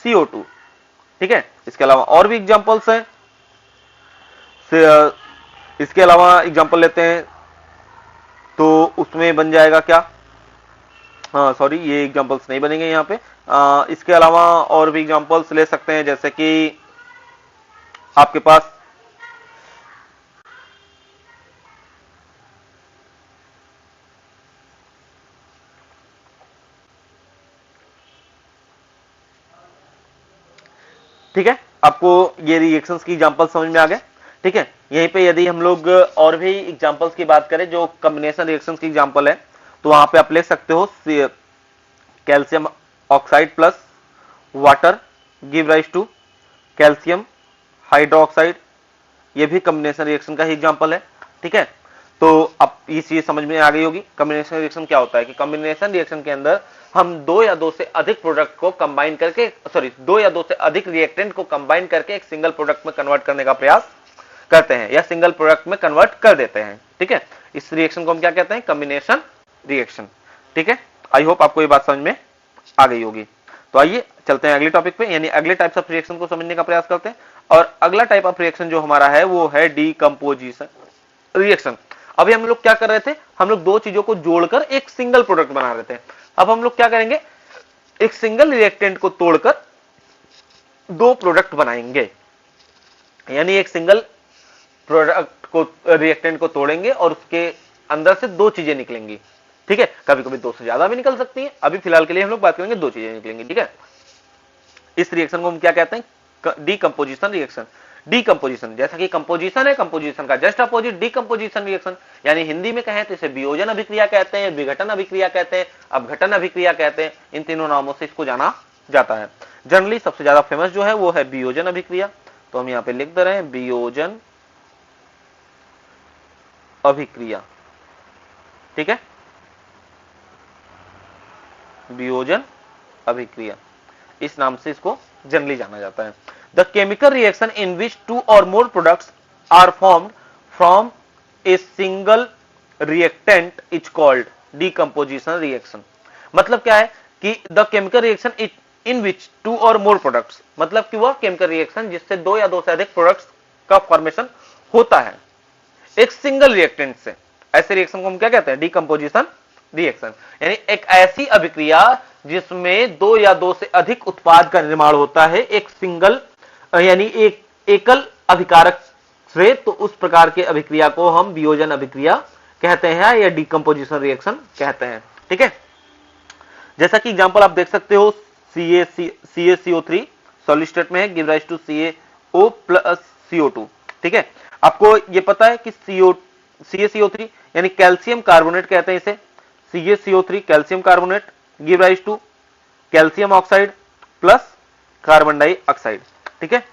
Speaker 1: CO2, ठीक है। इसके अलावा और भी एग्जांपल्स हैं, इसके अलावा एग्जांपल लेते हैं तो उसमें बन जाएगा क्या, हाँ सॉरी ये एग्जांपल्स नहीं बनेंगे यहाँ पे। इसके अलावा और भी एग्जांपल्स ले सकते हैं, जैसे कि आपके पास ठीक है, आपको ये रिएक्शंस की एग्जांपल समझ में आ गए, ठीक है। यहीं पे यदि हम लोग और भी एग्जांपल्स की बात करें जो कॉम्बिनेशन रिएक्शंस की एग्जांपल है, तो वहां पे आप ले सकते हो calcium oxide plus water give rise to calcium hydroxide, ये भी कॉम्बिनेशन रिएक्शन का ही एग्जांपल है, ठीक है। तो अब ये चीज समझ में आ गई होगी कॉम्बिनेशन रिएक्शन क्या होता है, कि कॉम्बिनेशन रिएक्शन के अंदर हम दो या दो से अधिक प्रोडक्ट को कंबाइन करके, सॉरी दो या दो से अधिक रिएक्टेंट को कंबाइन करके एक सिंगल प्रोडक्ट में कन्वर्ट करने का प्रयास करते हैं या सिंगल प्रोडक्ट में कन्वर्ट कर देते हैं, ठीक है। इस रिएक्शन को हम क्या कहते हैं? कॉम्बिनेशन रिएक्शन, ठीक है। आई होप आपको ये बात समझ में आ गई होगी। तो आइए चलते हैं अगले टॉपिक पे, यानी अगले टाइप्स ऑफ रिएक्शन को समझने का प्रयास करते हैं। और अगला टाइप ऑफ रिएक्शन जो हमारा है वो है डीकंपोजिशन रिएक्शन। अभी हम लोग क्या कर रहे थे? हम लोग दो चीजों को जोड़कर एक सिंगल प्रोडक्ट बना रहे थे। अब हम लोग क्या करेंगे? एक सिंगल रिएक्टेंट को तोड़कर दो प्रोडक्ट बनाएंगे, यानी एक सिंगल प्रोडक्ट को, रिएक्टेंट को तोड़ेंगे और उसके अंदर से दो चीजें निकलेंगी, ठीक है। कभी कभी दो से ज्यादा भी निकल सकती हैं, अभी फिलहाल के लिए हम लोग बात करेंगे दो चीजें निकलेंगी, ठीक है। इस रिएक्शन को हम क्या कहते हैं? Decomposition reaction. डीकंपोजिशन जैसा कि कंपोजिशन है, कंपोजिशन का जस्ट अपोजिट डीकंपोजिशन रिएक्शन, यानी हिंदी में कहें तो इसे वियोजन अभिक्रिया कहते हैं, विघटन अभिक्रिया कहते हैं, अपघटन अभिक्रिया कहते हैं। इन तीनों नामों से इसको जाना जाता है। जनरली सबसे ज्यादा फेमस जो है वो है वियोजन अभिक्रिया, तो हम यहाँ पे लिख दे रहे हैं वियोजन अभिक्रिया, ठीक है, वियोजन अभिक्रिया, इस नाम से इसको जनरली जाना जाता है। The chemical reaction in which two or more products are formed from a single reactant is called decomposition reaction. मतलब क्या है कि the chemical reaction in which two or more products, मतलब कि वह केमिकल रिएक्शन जिससे दो या दो से अधिक प्रोडक्ट्स का फॉर्मेशन होता है एक सिंगल रिएक्टेंट से, ऐसे रिएक्शन को हम क्या कहते हैं? Decomposition reaction. यानी एक ऐसी अभिक्रिया जिसमें दो या दो से अधिक उत्पाद का निर्माण होता है एक सिंगल, यानी एक एकल अभिकारक से, तो उस प्रकार के अभिक्रिया को हम वियोजन अभिक्रिया कहते हैं या डीकंपोजिशन रिएक्शन कहते हैं, ठीक है। जैसा कि एग्जांपल आप देख सकते हो, CaCO3 सॉलिड स्टेट में है, give rise to CaO + CO2, ठीक है। आपको ये पता है कि CaCO3 यानी कैल्शियम कार्बोनेट कहते हैं इसे, CaCO3 calcium carbonate give rise to calcium oxide plus carbon dioxide, ठीक है।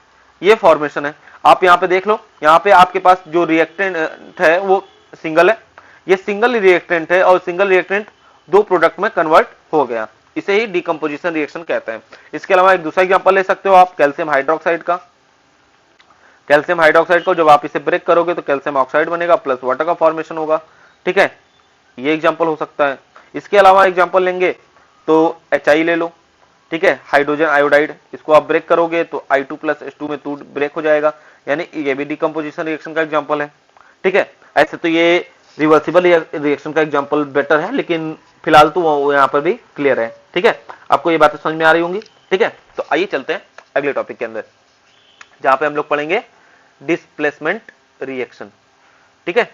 Speaker 1: ये फॉर्मेशन है। आप यहां पे देख लो, यहां पे आपके पास जो रिएक्टेंट है वो सिंगल है, ये सिंगल रिएक्टेंट है और सिंगल रिएक्टेंट दो प्रोडक्ट में कन्वर्ट हो गया, इसे ही डीकंपोजिशन रिएक्शन कहते हैं। इसके अलावा एक दूसरा एग्जांपल ले सकते हो आप कैल्शियम हाइड्रोक्साइड का। कैल्शियम हाइड्रोक्साइड को जब आप इसे ब्रेक करोगे तो कैल्शियम ऑक्साइड बनेगा प्लस वाटर का फॉर्मेशन होगा, ठीक है। ये एग्जांपल हो सकता है। इसके अलावा एग्जांपल लेंगे तो HI ले लो, ठीक है, हाइड्रोजन आयोडाइड, इसको आप ब्रेक करोगे तो I2 + H2 में 2 ब्रेक हो जाएगा, यानी ये भी डीकंपोजिशन रिएक्शन का एग्जांपल है, ठीक है। ऐसे तो ये रिवर्सिबल रिएक्शन का एग्जांपल बेटर है, लेकिन फिलहाल तो वो यहाँ पर भी क्लियर है, ठीक है। आपको ये बातें समझ में आ रही होंगी, ठीक है। तो आइए चलते हैं अगले टॉपिक के अंदर, जहां पे हम लोग पढ़ेंगे डिस्प्लेसमेंट रिएक्शन, ठीक है।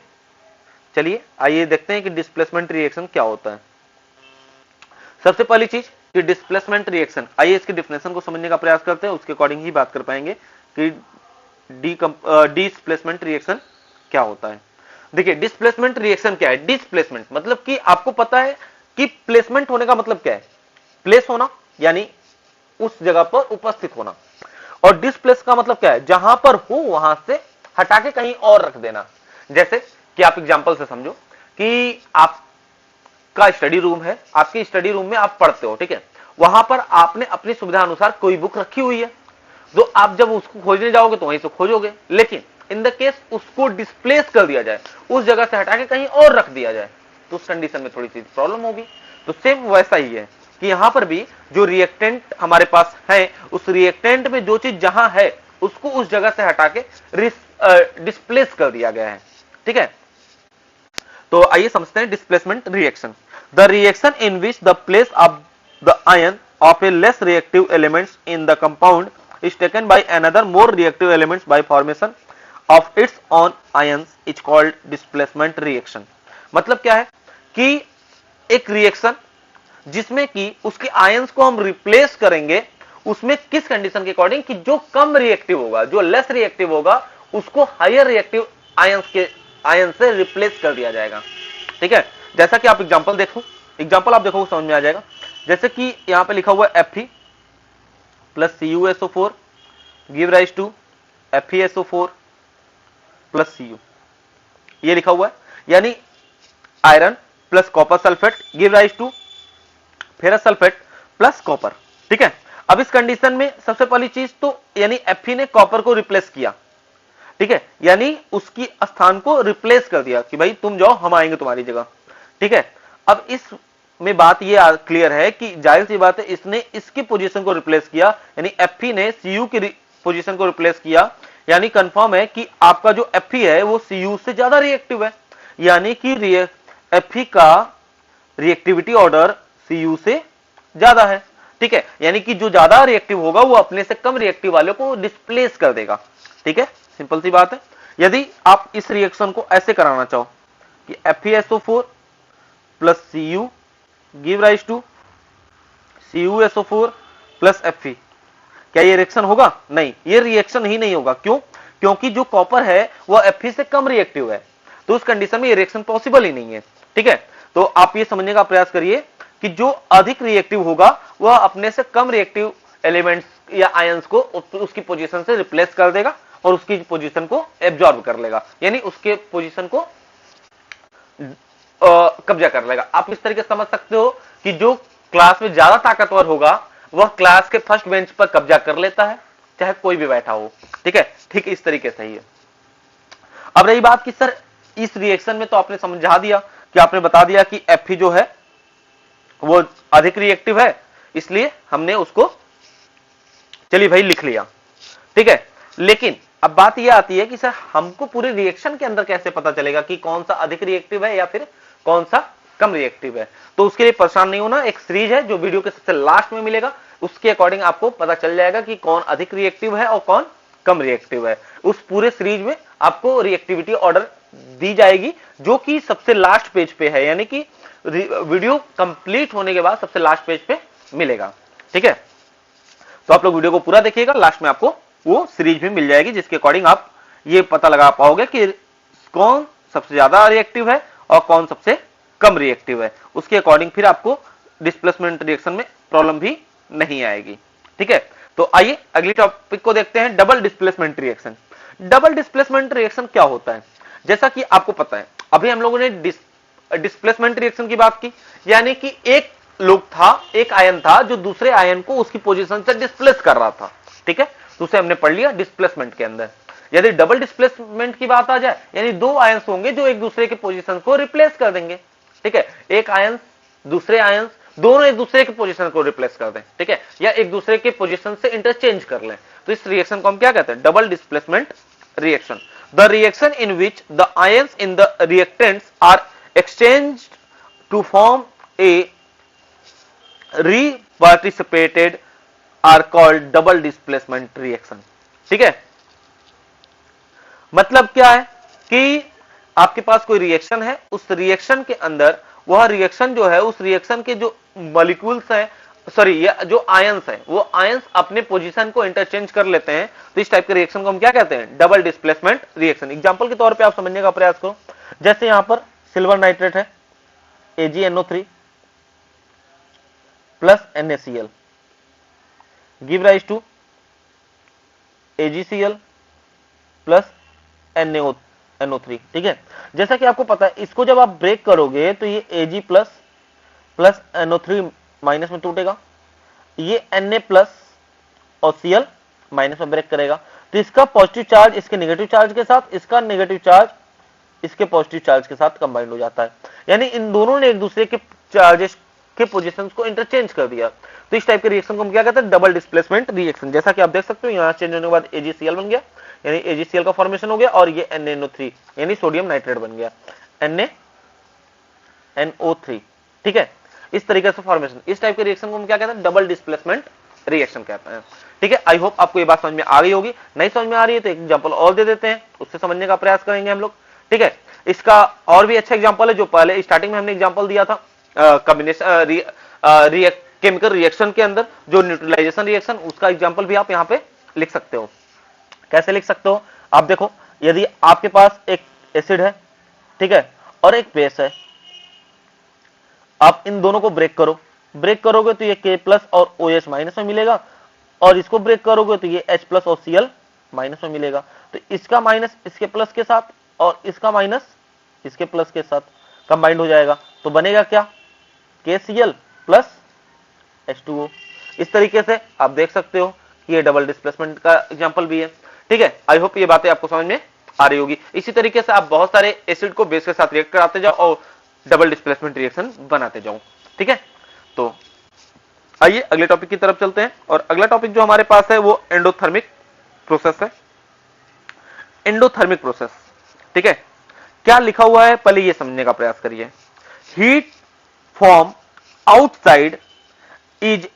Speaker 1: चलिए आइए देखते हैं कि डिस्प्लेसमेंट रिएक्शन क्या होता है। सबसे पहली चीज कि डिस्प्लेसमेंट रिएक्शन, आइए इसकी डिफिनेशन को समझने का प्रयास करते हैं, उसके अकॉर्डिंग ही बात कर पाएंगे कि डिस्प्लेसमेंट रिएक्शन क्या होता है। देखिए डिस्प्लेसमेंट रिएक्शन क्या है? डिस्प्लेसमेंट मतलब कि आपको पता है कि प्लेसमेंट होने का मतलब क्या है? प्लेस होना यानी उस जगह पर उपस्थित होना, और डिस्प्लेस का मतलब क्या है? जहां पर हो वहां से हटा के कहीं और रख देना। जैसे कि आप एग्जांपल से समझो कि आपका स्टडी रूम है, आपके स्टडी रूम में आप पढ़ते हो, ठीक है, वहां पर आपने अपनी सुविधा अनुसार कोई बुक रखी हुई है, तो आप जब उसको खोजने जाओगे तो वहीं से खोजोगे। लेकिन इन द केस उसको डिस्प्लेस कर दिया जाए, उस जगह से हटा के कहीं और रख दिया जाए, तो उस कंडीशन में थोड़ी सी प्रॉब्लम होगी। तो सेम वैसा ही है कि यहां पर भी जो रिएक्टेंट हमारे पास है, उस रिएक्टेंट में जो चीज जहां है उसको उस जगह से हटा के डिस्प्लेस कर दिया गया है, ठीक है। तो आइए समझते हैं displacement reaction. The reaction in which the place of the ion of a less reactive elements in the compound is taken by another more reactive elements by formation of its own ions is called displacement reaction। मतलब क्या है कि एक reaction जिसमें कि उसके ions को हम रिप्लेस करेंगे, उसमें किस कंडीशन के अकॉर्डिंग कि जो कम रिएक्टिव होगा, जो लेस रिएक्टिव होगा, उसको हायर रिएक्टिव आयन से रिप्लेस कर दिया जाएगा, ठीक है। जैसा कि आप एग्जांपल देखो, एग्जांपल आप देखो समझ में आ जाएगा। जैसे कि यहां पे लिखा हुआ है Fe plus CuSO4 give rise to FeSO4 plus Cu, ये लिखा हुआ है, यानी iron plus copper sulphate give rise to ferrous sulphate plus copper, ठीक है। अब इस कंडीशन में सबसे पहली चीज तो यानी Fe ने कॉपर को रिप्लेस किया, ठीक है, यानी उसकी स्थान को रिप्लेस कर दिया कि भाई तुम जाओ हम आएंगे तुम्हारी जगह, ठीक है। अब इस में बात ये क्लियर है कि जाहिर सी बात है इसने इसकी पोजीशन को रिप्लेस किया, यानी Fe ने Cu की पोजीशन को रिप्लेस किया, यानी कंफर्म है कि आपका जो Fe है वो Cu से ज्यादा रिएक्टिव है, यानी कि Fe का रिएक्टिविटी ऑर्डर Cu से ज्यादा है, ठीक है। यानी कि जो ज्यादा रिएक्टिव होगा वो अपने से कम रिएक्टिव वाले को डिस्प्लेस कर देगा, ठीक है, सिंपल सी बात है। यदि आप इस रिएक्शन को ऐसे कराना चाहो कि FeSO4 plus Cu give rise to CuSO4 plus Fe, क्या ये रिएक्शन होगा? नहीं, ये रिएक्शन ही नहीं होगा। क्यों? क्योंकि जो कॉपर है वो Fe से कम रिएक्टिव है, तो उस कंडीशन में ये रिएक्शन पॉसिबल ही नहीं है, ठीक है। तो आप ये समझने का प्रयास करिए कि जो अधिक रिएक्टिव होगा वह अपने से कम रिएक्टिव एलिमेंट्स या आयंस को उसकी पोजीशन से रिप्लेस कर देगा और उसकी पोजीशन को एब्जॉर्ब कर लेगा, यानी उसके पोजीशन को कब्जा कर लेगा। आप इस तरीके से समझ सकते हो कि जो क्लास में ज्यादा ताकतवर होगा वह क्लास के फर्स्ट बेंच पर कब्जा कर लेता है, चाहे कोई भी बैठा हो, ठीक है। ठीक इस तरीके से ही है। अब रही बात कि सर इस रिएक्शन में तो आपने समझा दिया कि आपने बता दिया कि Fe जो है वो अधिक रिएक्टिव है, इसलिए हमने उसको चलिए भाई लिख लिया, ठीक है। लेकिन अब बात यह आती है कि सर हमको पूरे रिएक्शन के अंदर कैसे पता चलेगा कि कौन सा अधिक रिएक्टिव है या फिर कौन सा कम रिएक्टिव है? तो उसके लिए परेशान नहीं होना, एक सीरीज है जो वीडियो के सबसे लास्ट में मिलेगा, उसके अकॉर्डिंग आपको पता चल जाएगा कि कौन अधिक रिएक्टिव है और कौन कम रिएक्टिव है। उस पूरे सीरीज में आपको रिएक्टिविटी ऑर्डर दी जाएगी जो कि सबसे लास्ट पेज पे है, यानी कि वीडियो कंप्लीट होने के बाद सबसे लास्ट पेज पे मिलेगा, ठीक है। तो आप लोग वीडियो को पूरा देखिएगा, लास्ट में आपको वो सीरीज भी मिल जाएगी जिसके अकॉर्डिंग आप ये पता लगा पाओगे कि कौन सबसे ज्यादा रिएक्टिव है और कौन सबसे कम रिएक्टिव है। उसके अकॉर्डिंग फिर आपको डिस्प्लेसमेंट रिएक्शन में प्रॉब्लम भी नहीं आएगी, ठीक है। तो आइए अगली टॉपिक को देखते हैं, double displacement reaction. Double displacement reaction क्या होता है? जैसा कि आपको पता है अभी हम लोगों ने डिस्प्लेसमेंट रिएक्शन की बात की, यानी कि एक लोग था, एक आयन था जो दूसरे आयन को उसकी पोजीशन से डिस्प्लेस कर रहा था, ठीक है, तो उसे हमने पढ़ लिया डिस्प्लेसमेंट के अंदर। यदि डबल डिस्प्लेसमेंट की बात आ जाए, यानी दो आयंस होंगे जो एक दूसरे के पोजीशन को रिप्लेस कर देंगे, ठीक है, एक आयंस दूसरे आयंस दोनों एक दूसरे के पोजीशन को रिप्लेस कर दें, ठीक है, या एक दूसरे के पोजीशन से इंटरचेंज कर लें, तो इस रिएक्शन को हम क्या कहते हैं? Double displacement reaction. The reaction in which the ions in the reactants are exchanged to form a reparticipated are called double displacement reaction, ठीक है। मतलब क्या है कि आपके पास कोई रिएक्शन है, उस रिएक्शन के अंदर वह रिएक्शन जो है, उस रिएक्शन के जो मॉलिक्यूल्स हैं, सॉरी जो आयंस हैं, वो आयंस अपने पोजीशन को इंटरचेंज कर लेते हैं, तो इस टाइप के रिएक्शन को हम क्या कहते हैं? Double displacement reaction. एग्जांपल के तौर पे आप समझने का प्रयास करो। जैसे यहां पर सिल्वर नाइट्रेट है AgNO3 plus NaCl give rise to AgCl plus NaNO3। ठीक है, जैसा कि आपको पता है इसको जब आप ब्रेक करोगे तो ये Ag plus plus NO3 minus में टूटेगा, ये Na प्लस और Cl माइनस में ब्रेक करेगा, तो इसका पॉजिटिव चार्ज इसके नेगेटिव चार्ज के साथ, इसका नेगेटिव चार्ज इसके पॉजिटिव चार्ज के साथ कंबाइंड हो जाता है, यानी इन दोनों ने एक दूसरे के चार्जेस के पोजीशंस को इंटरचेंज कर दिया। तो इस टाइप के रिएक्शन को हम क्या कहते हैं, डबल डिस्प्लेसमेंट रिएक्शन। जैसा कि आप देख सकते हो यहां चेंज होने के बाद AgCl बन गया, यानी AgCl का फॉर्मेशन हो गया, और ये NaNO3 यानी सोडियम नाइट्रेट बन गया NaNO3। ठीक है, इस तरीके से फॉर्मेशन, इस टाइप के रिएक्शन को हम क्या कहते हैं, डबल डिस्प्लेसमेंट रिएक्शन कहते हैं। ठीक है, आई होप आपको ये बात समझ में आ गई होगी। नहीं समझ में आ रही है तो एक एग्जांपल और दे देते हैं, उससे समझने का प्रयास करेंगे हम लोग। ठीक है, इसका और भी अच्छा एग्जांपल है जो पहले स्टार्टिंग में हमने एग्जांपल दिया था कॉम्बिनेशन केमिकल रिएक्शन के अंदर जो न्यूट्रलाइजेशन रिएक्शन, उसका एग्जांपल भी आप यहाँ पे लिख सकते हो। कैसे लिख सकते हो, आप देखो, यदि आपके पास एक एसिड है, ठीक है, और एक बेस है, आप इन दोनों को ब्रेक करो, ब्रेक करोगे तो ये K प्लस और OH माइनस में मिलेगा, और इसको ब्रेक करोगे तो ये H प्लस और Cl माइनस में मिलेगा। तो इसका माइनस इसके प्लस के साथ और इसका माइनस इसके प्लस के साथ कंबाइंड हो जाएगा, तो बनेगा क्या, KCl प्लस H2O। इस तरीके से आप देख सकते हो कि ये डबल डिस्प्लेसमेंट का एग्जांपल भी है। ठीक है, आई होप ये बातें आपको समझ में आ रही होगी। इसी तरीके से आप बहुत सारे एसिड को बेस के साथ रिएक्ट कराते जाओ और डबल डिस्प्लेसमेंट रिएक्शन बनाते जाओ। ठीक है, तो आइए अगले टॉपिक की तरफ चलते हैं, और अगला टॉपिक जो हमारे पास है वो एंडोथर्मिक प्रोसेस है। एंडोथर्मिक प्रोसेस, ठीक है, क्या लिखा हुआ है पहले ये समझने का प्रयास करिए। Heat form outside is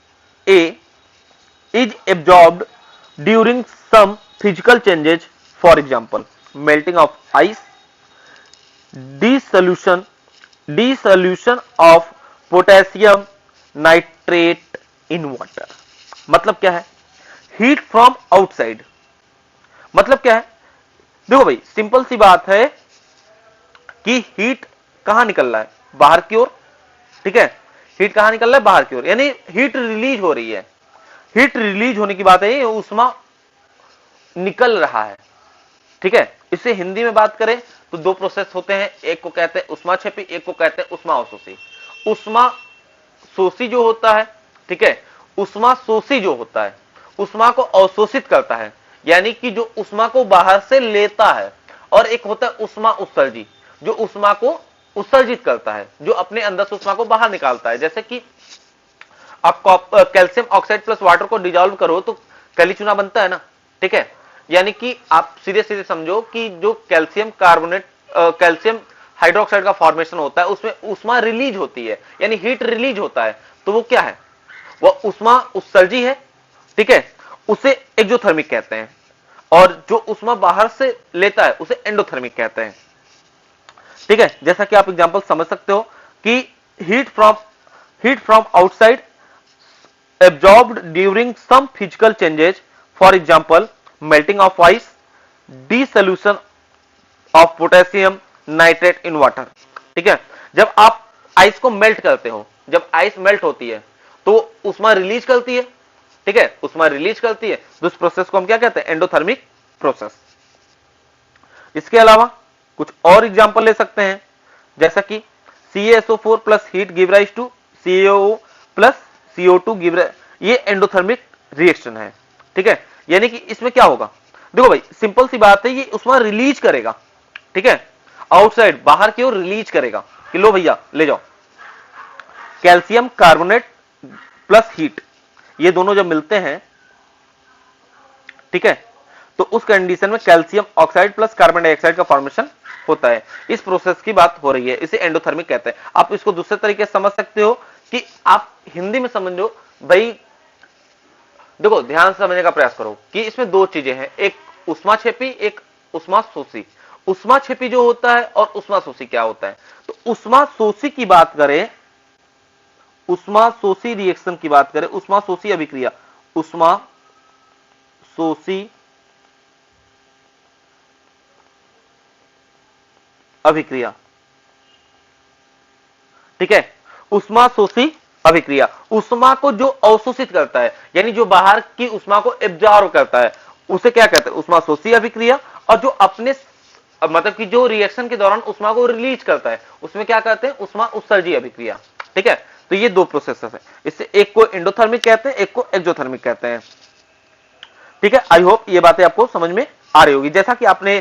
Speaker 1: absorbed during some physical changes, for example melting of ice, dissolution of potassium nitrate in water। मतलब क्या है, हीट फ्रॉम आउटसाइड मतलब क्या है, देखो भाई सिंपल सी बात है कि हीट कहां निकल रहा है, बाहर की ओर। ठीक है, हीट कहां निकल रहा है, बाहर की ओर, यानी हीट रिलीज हो रही है। हीट रिलीज होने की बात है, ये उष्मा निकल रहा है। ठीक है, इसे हिंदी में बात करें तो दो प्रोसेस होते हैं, एक को कहते हैं उष्माक्षेपी, एक को कहते हैं उष्मा अवशोषी। उष्मा शोषी जो होता है, ठीक है, उष्मा शोषी जो होता है उष्मा को अवशोषित करता है, यानी कि जो उष्मा को बाहर से लेता है, और एक होता है उष्मा उत्सर्जी जो उष्मा को उत्सर्जित करता है, जो अपने अंदर से उष्मा को बाहर निकालता है। जैसे कि आप कैल्शियम ऑक्साइड प्लस वाटर को डिजोल्व करो तो कैल्चूना बनता है ना। ठीक है, यानी कि आप सीधे सीधे समझो कि जो कैल्शियम कार्बोनेट कैल्शियम हाइड्रोक्साइड का फॉर्मेशन होता है उसमें उष्मा रिलीज होती है, यानी हीट रिलीज होता है, तो वो क्या है, वो उष्मा उत्सर्जी है। ठीक है, उसे एक्सोथर्मिक कहते हैं, और जो उष्मा बाहर से लेता है उसे एंडोथर्मिक कहते हैं। ठीक है, जैसा कि आप एग्जांपल समझ सकते हो कि heat from outside absorbed during some physical changes, for example melting of ice, dissolution of potassium nitrate in water। ठीक है, जब आप आइस को मेल्ट करते हो, जब आइस मेल्ट होती है तो उष्मा रिलीज करती है। ठीक है, उष्मा रिलीज करती है, तो उस प्रोसेस को हम क्या कहते हैं, एंडोथर्मिक प्रोसेस। इसके अलावा कुछ और एग्जांपल ले सकते हैं, जैसा कि CaSO4 plus heat give rise to CaO plus CO2 give, ये एंडोथर्मिक रिएक्शन है। ठीक है, यानी कि इसमें क्या होगा, देखो भाई सिंपल सी बात है, ये उष्मा रिलीज करेगा। ठीक है, आउटसाइड बाहर की ओर रिलीज करेगा कि लो भैया ले जाओ। कैल्शियम कार्बोनेट प्लस हीट, ये दोनों जब मिलते हैं, ठीक है, तो उस कंडीशन में calcium oxide plus carbon dioxide का फॉर्मेशन होता है। इस प्रोसेस की बात हो रही है, इसे एंडोथर्मिक कहते हैं। आप इसको दूसरे तरीके से समझ सकते हो कि आप हिंदी में समझो भाई, देखो ध्यान से समझने का प्रयास करो कि इसमें दो चीजें हैं, एक उष्माक्षेपी, एक उष्मा शोषी। उष्माक्षेपी जो होता है और उष्मा शोषी क्या होता है, तो उष्मा शोषी की बात करें, उष्मा शोषी रिएक्शन की बात करें, उष्मा शोषी अभिक्रिया, उष्मा शोषी अभिक्रिया, ठीक है। उष्मा शोषी अभिक्रिया, उष्मा को जो अवशोषित करता है, यानी जो बाहर की उष्मा को एब्जॉर्ब करता है, उसे क्या कहते हैं, उष्मा शोषी अभिक्रिया। और जो अपने मतलब कि जो रिएक्शन के दौरान उष्मा को रिलीज करता है, उसमें क्या कहते हैं, उष्मा उत्सर्जी अभिक्रिया, ठीक है। तो ये दो प्रोसेस है, इससे एक को एंडोथर्मिक कहते हैं, एक को एक्सोथर्मिक कहते हैं, ठीक है। आई होप ये बातें आपको समझ में आ रही होगी। जैसा कि आपने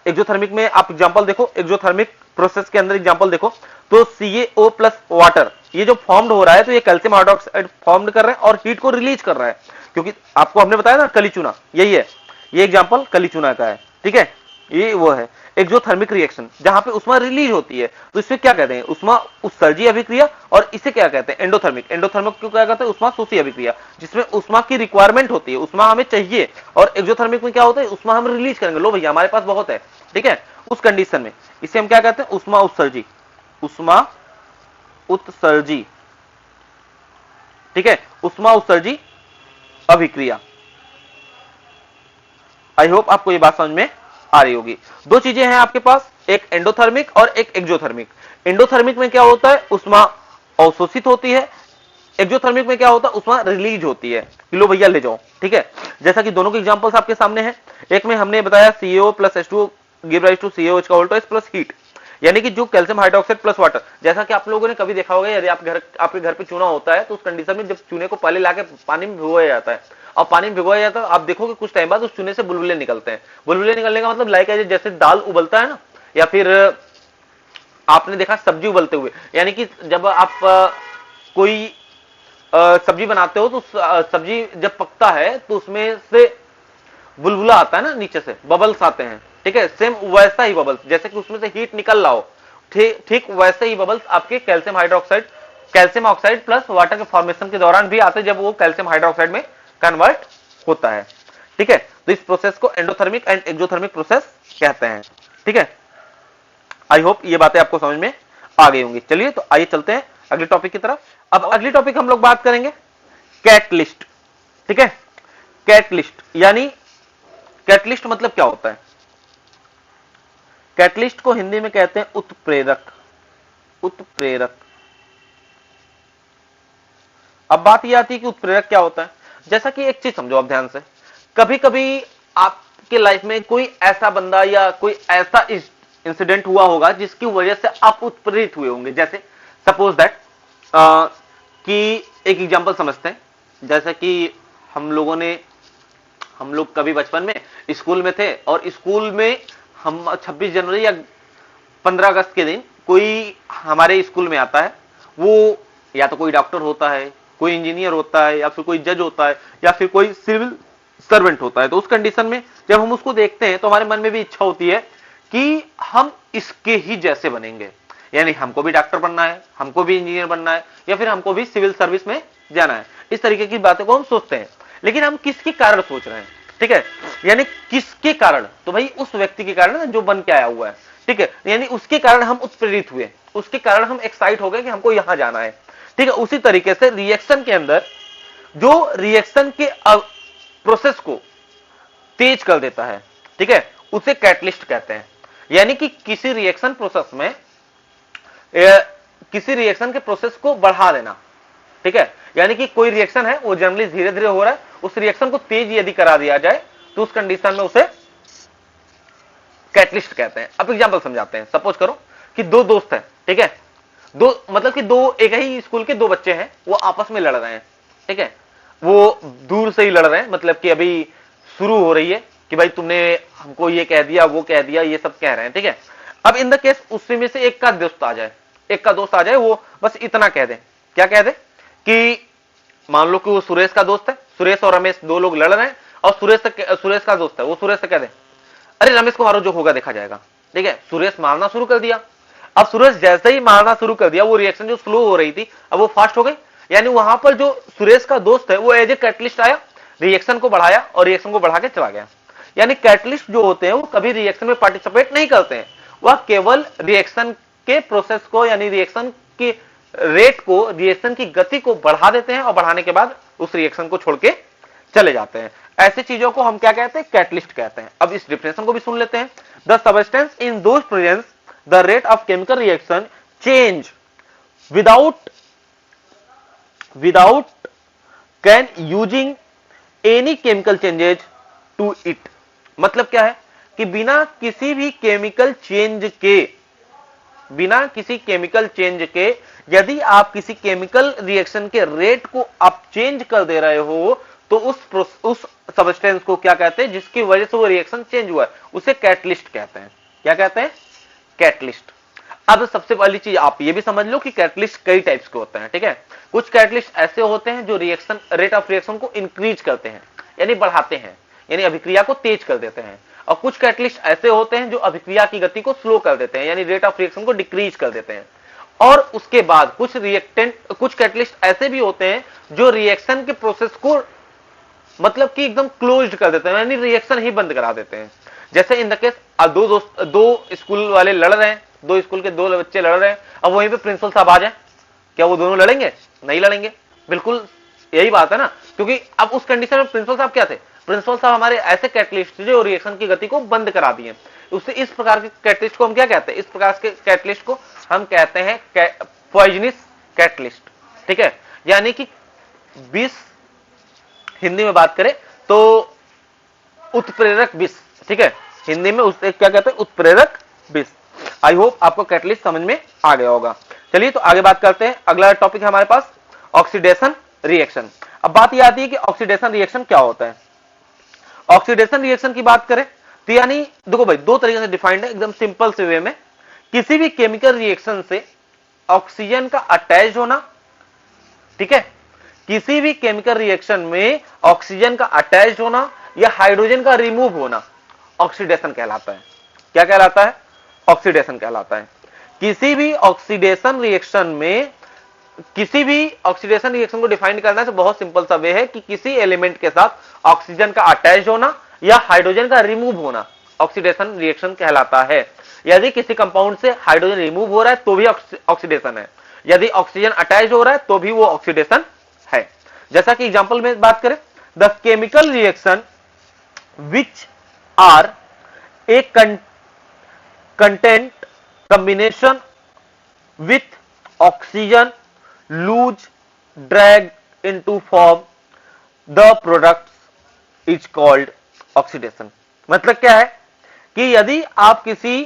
Speaker 1: एक्सोथर्मिक में आप एग्जांपल देखो, एक्सोथर्मिक प्रोसेस के अंदर एग्जांपल देखो, तो CaO प्लस वाटर ये जो फॉर्म्ड हो रहा है, तो ये कैल्शियम हाइड्रोक्साइड फॉर्म्ड कर रहे हैं और हीट को रिलीज कर रहा है, क्योंकि आपको हमने बताया ना कली चूना, यही है, ये एग्जांपल कली चूना का है, ठीक है। ये वो है एक्सोथर्मिक रिएक्शन जहां पे उष्मा रिलीज होती है, तो इसमें क्या कहते हैं, उष्मा उत्सर्जी अभिक्रिया। और इसे क्या कहते हैं, एंडोथर्मिक। एंडोथर्मिक को क्या कहते हैं, उष्मा शोषी अभिक्रिया, जिसमें उष्मा की रिक्वायरमेंट होती है, उष्मा हमें चाहिए। और एक्सोथर्मिक में क्या होता है, उष्मा हम रिलीज करेंगे, लो भैया हमारे पास बहुत है, ठीक है, उस कंडीशन में इसे हम क्या कहते हैं, उष्मा उत्सर्जी, उष्मा उत्सर्जी, ठीक है, उष्मा उत्सर्जी अभिक्रिया। आई होप आपको ये बात समझ में आ रही होगी। दो चीजें हैं आपके पास, एक एंडोथर्मिक और एक एक्सोथर्मिक। एंडोथर्मिक में क्या होता है, उष्मा अवशोषित होती है, एक्सोथर्मिक में क्या होता है, उष्मा रिलीज होती है, किलो भैया ले जाओ, ठीक है। जैसा कि दोनों के एग्जांपल्स आपके सामने हैं, एक में हमने बताया CaO plus H2 give rise to CaOH का वोल्टेज प्लस हीट, यानी कि जो कैल्शियम हाइड्रोक्साइड प्लस वाटर। जैसा कि आप लोगों ने कभी देखा होगा, यदि आपके घर पे चूना होता है, तो उस कंडीशन में जब चूने को पहले लाके पानी में भिगोया जाता है, और पानी में भिगोया जाता है, आप देखोगे कुछ टाइम बाद उस चूने से बुलबुले निकलते हैं। बुलबुले निकलने का मतलब लाइक जैसे दाल उबलता है ना, या फिर आपने देखा सब्जी उबलते हुए, यानी कि जब आप कोई सब्जी बनाते हो, तो सब्जी जब पकता है तो उसमें से बुलबुला आता है ना, नीचे से बबल्स आते हैं, ठीक है। सेम वैसा ही बबल्स, जैसे कि उसमें से हीट निकल रहा हो, ठीक वैसे ही बबल्स आपके calcium hydroxide, calcium oxide plus water के फॉर्मेशन के दौरान भी आते हैं, जब वो कैल्शियम हाइड्रोक्साइड में कन्वर्ट होता है, ठीक है। तो इस प्रोसेस को एंडोथर्मिक एंड एक्सोथर्मिक प्रोसेस कहते हैं, ठीक है। आई होप ये बातें आपको समझ में आ गई होंगी। चलिए तो आइए चलते हैं अगले टॉपिक की तरफ। अब अगली टॉपिक हम लोग बात करेंगे कैटलिस्ट, ठीक है। कैटलिस्ट यानी, कैटलिस्ट मतलब क्या होता है, कैटलिस्ट को हिंदी में कहते हैं उत्प्रेरक, उत्प्रेरक। अब बात यह आती है कि उत्प्रेरक क्या होता है। जैसा कि एक चीज समझो आप ध्यान से, कभी कभी आपके लाइफ में कोई ऐसा बंदा या कोई ऐसा इंसिडेंट हुआ होगा जिसकी वजह से आप उत्प्रेरित हुए होंगे। जैसे सपोज दैट कि एक एग्जांपल समझते हैं, जैसे कि हम लोग कभी बचपन में स्कूल में थे, और स्कूल में हम 26 जनवरी या 15 अगस्त के दिन कोई हमारे स्कूल में आता है, वो या तो कोई डॉक्टर होता है, कोई इंजीनियर होता है, या फिर कोई जज होता है, या फिर कोई सिविल सर्वेंट होता है। तो उस कंडीशन में जब हम उसको देखते हैं तो हमारे मन में भी इच्छा होती है कि हम इसके ही जैसे बनेंगे, यानी हमको भी डॉक्टर बनना है, हमको भी इंजीनियर बनना है, या फिर हमको भी सिविल सर्विस में जाना है। इस तरीके की बातों को हम सोचते हैं, लेकिन हम किसके कारण सोच रहे हैं, ठीक है, यानी किसके कारण, तो भाई उस व्यक्ति के कारण जो बन के आया हुआ है, ठीक है, यानी उसके कारण हम उत्प्रेरित हुए, उसके कारण हम एक्साइट हो गए कि हमको यहां जाना है, ठीक है। उसी तरीके से रिएक्शन के अंदर जो रिएक्शन के प्रोसेस को तेज कर देता है, ठीक है, उसे कैटलिस्ट कहते हैं। यानी कि किसी रिएक्शन प्रोसेस में किसी रिएक्शन के प्रोसेस को बढ़ा देना, ठीक है, यानी कि कोई रिएक्शन है वो जनरली धीरे धीरे हो रहा है, उस रिएक्शन को तेज यदि करा दिया जाए तो उस कंडीशन में उसे कैटलिस्ट कहते हैं। अब एग्जांपल समझाते हैं। सपोज करो कि दो दोस्त हैं, ठीक है, दो मतलब कि दो एक ही स्कूल के दो बच्चे हैं, वो आपस में लड़ रहे हैं, ठीक है, वो दूर से ही लड़ रहे हैं, मतलब कि अभी शुरू हो रही है कि भाई तुमने हमको ये कह दिया, वो कह दिया, ये सब कह रहे हैं, ठीक है। अब इन द केस उसमें से एक का दोस्त आ जाए, वो बस इतना कह दे, क्या कह दे कि मान लो कि वो सुरेश का दोस्त है, सुरेश और रमेश दो लोग लड़ रहे हैं, और सुरेश का दोस्त है, वो सुरेश से कह दे अरे रमेश को मारो, जो होगा देखा जाएगा, ठीक है। सुरेश मारना शुरू कर दिया। अब सुरेश जैसे ही मारना शुरू कर दिया, वो रिएक्शन जो स्लो हो रही थी अब वो फास्ट हो गई, यानी वहां पर जो सुरेश का दोस्त है वो एज ए कैटलिस्ट आया, रिएक्शन को बढ़ाया और रिएक्शन को बढ़ा के चला गया। यानी कैटलिस्ट जो होते हैं वो कभी रिएक्शन में पार्टिसिपेट नहीं करते हैं, वह केवल रिएक्शन के प्रोसेस को, यानी रिएक्शन की रेट को, रिएक्शन की गति को बढ़ा देते हैं, और बढ़ाने के बाद उस रिएक्शन को छोड़ के चले जाते हैं। ऐसी चीजों को हम क्या कहते हैं, कैटलिस्ट कहते हैं। अब इस डिफिनेशन को भी सुन लेते हैं। The substance in those presence the rate of chemical reaction change without can using any chemical changes to it. मतलब क्या है कि बिना किसी केमिकल चेंज के यदि आप किसी केमिकल रिएक्शन के रेट को आप चेंज कर दे रहे हो तो उस सब्सटेंस को क्या कहते हैं, जिसकी वजह से वो रिएक्शन चेंज हुआ है, उसे कैटलिस्ट कहते हैं। क्या कहते हैं? कैटलिस्ट। अब सबसे पहली चीज आप ये भी समझ लो कि कैटलिस्ट कई टाइप्स के होते हैं, ठीक है। कुछ कैटलिस्ट ऐसे होते हैं जो रिएक्शन रेट ऑफ रिएक्शन को इंक्रीज करते हैं, यानी बढ़ाते हैं, यानी अभिक्रिया को तेज कर देते हैं। और कुछ कैटलिस्ट ऐसे होते हैं जो अभिक्रिया की गति को स्लो कर देते हैं, यानी रेट ऑफ रिएक्शन को डिक्रीज कर देते हैं। और उसके बाद कुछ कैटलिस्ट ऐसे भी होते हैं जो रिएक्शन के प्रोसेस को मतलब कि एकदम क्लोज्ड कर देते हैं, यानी रिएक्शन ही बंद करा देते हैं। जैसे इन द केस दो स्कूल वाले लड़ रहे हैं, दो स्कूल के दो बच्चे लड़ रहे हैं, अब वहीं पे प्रिंसिपल साहब आ जाए, क्या वो दोनों लड़ेंगे? नहीं लड़ेंगे। बिल्कुल यही बात है ना, क्योंकि अब उस कंडीशन में प्रिंसिपल साहब क्या थे? प्रिंसिपल साहब हमारे ऐसे कैटलिस्ट जो रिएक्शन की गति को बंद करा दिए। उससे इस प्रकार के कैटलिस्ट को हम क्या कहते हैं? इस प्रकार के कैटलिस्ट को हम कहते हैं पॉइजनस कैटलिस्ट, ठीक है। यानी कि 20 हिंदी में बात करें तो उत्प्रेरक विष, ठीक है। हिंदी में उसे क्या कहते हैं? उत्प्रेरक विष। आई होप आपको कैटलिस्ट समझ में आ गया होगा। चलिए तो आगे बात करते हैं। अगला टॉपिक है हमारे पास ऑक्सीडेशन रिएक्शन। अब बात यह आती है कि ऑक्सीडेशन रिएक्शन क्या होता है। ऑक्सीडेशन रिएक्शन की बात करें तो यानी देखो भाई, दो तरीके से डिफाइंड है एकदम सिंपल से वे में। किसी भी केमिकल रिएक्शन से ऑक्सीजन का अटैच होना, ठीक है। किसी भी केमिकल रिएक्शन में ऑक्सीजन का अटैच होना या हाइड्रोजन का रिमूव होना ऑक्सीडेशन कहलाता है। क्या कहलाता है? ऑक्सीडेशन कहलाता है। किसी भी ऑक्सीडेशन रिएक्शन को डिफाइन करना है तो बहुत सिंपल सा वे है कि किसी एलिमेंट के साथ ऑक्सीजन का अटैच होना या हाइड्रोजन का रिमूव होना ऑक्सीडेशन रिएक्शन कहलाता है। यदि किसी कंपाउंड से हाइड्रोजन रिमूव हो रहा है तो भी ऑक्सीडेशन है, यदि ऑक्सीजन अटैच हो रहा है तो भी वो ऑक्सीडेशन है। जैसा कि एग्जांपल में बात करें, the chemical reaction which are a content combination with oxygen lose drag into form the products is called oxidation। मतलब क्या है कि यदि आप किसी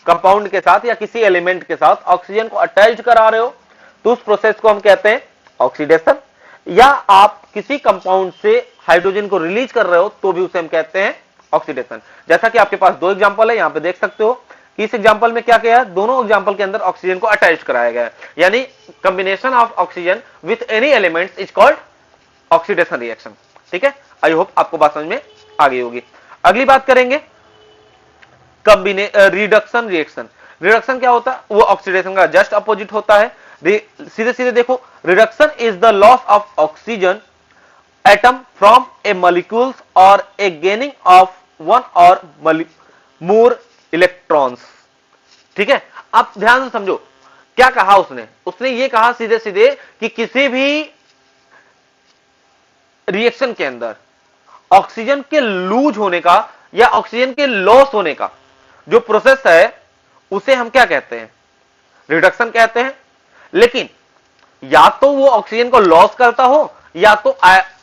Speaker 1: कंपाउंड के साथ या किसी एलिमेंट के साथ ऑक्सीजन को अटैच करा रहे हो तो उस प्रोसेस को हम कहते हैं ऑक्सीडेशन, या आप किसी कंपाउंड से हाइड्रोजन को रिलीज कर रहे हो तो भी उसे हम कहते हैं ऑक्सीडेशन। जैसा कि आपके पास दो एग्जांपल है, यहां पे देख सकते हो कि इस एग्जांपल में क्या किया है, दोनों एग्जांपल के अंदर ऑक्सीजन को अटैच कराया गया है, यानी combination of oxygen with any elements is called oxidation reaction. ठीक है, आई होप आपको बात समझ में आ गई होगी। अगली बात करेंगे रिडक्शन रिएक्शन। रिडक्शन क्या होता है? वो ऑक्सीडेशन का जस्ट अपोजिट होता है। सीधे सीधे देखो, reduction is the loss of oxygen atom from A molecules और ए गेनिंग ऑफ वन और मोर इलेक्ट्रॉन्स। ठीक है, आप ध्यान से समझो क्या कहा उसने ये कहा सीधे सीधे कि किसी भी रिएक्शन के अंदर ऑक्सीजन के लूज होने का या ऑक्सीजन के लॉस होने का जो प्रोसेस है उसे हम क्या कहते हैं? रिडक्शन कहते हैं। लेकिन या तो वो ऑक्सीजन को लॉस करता हो या तो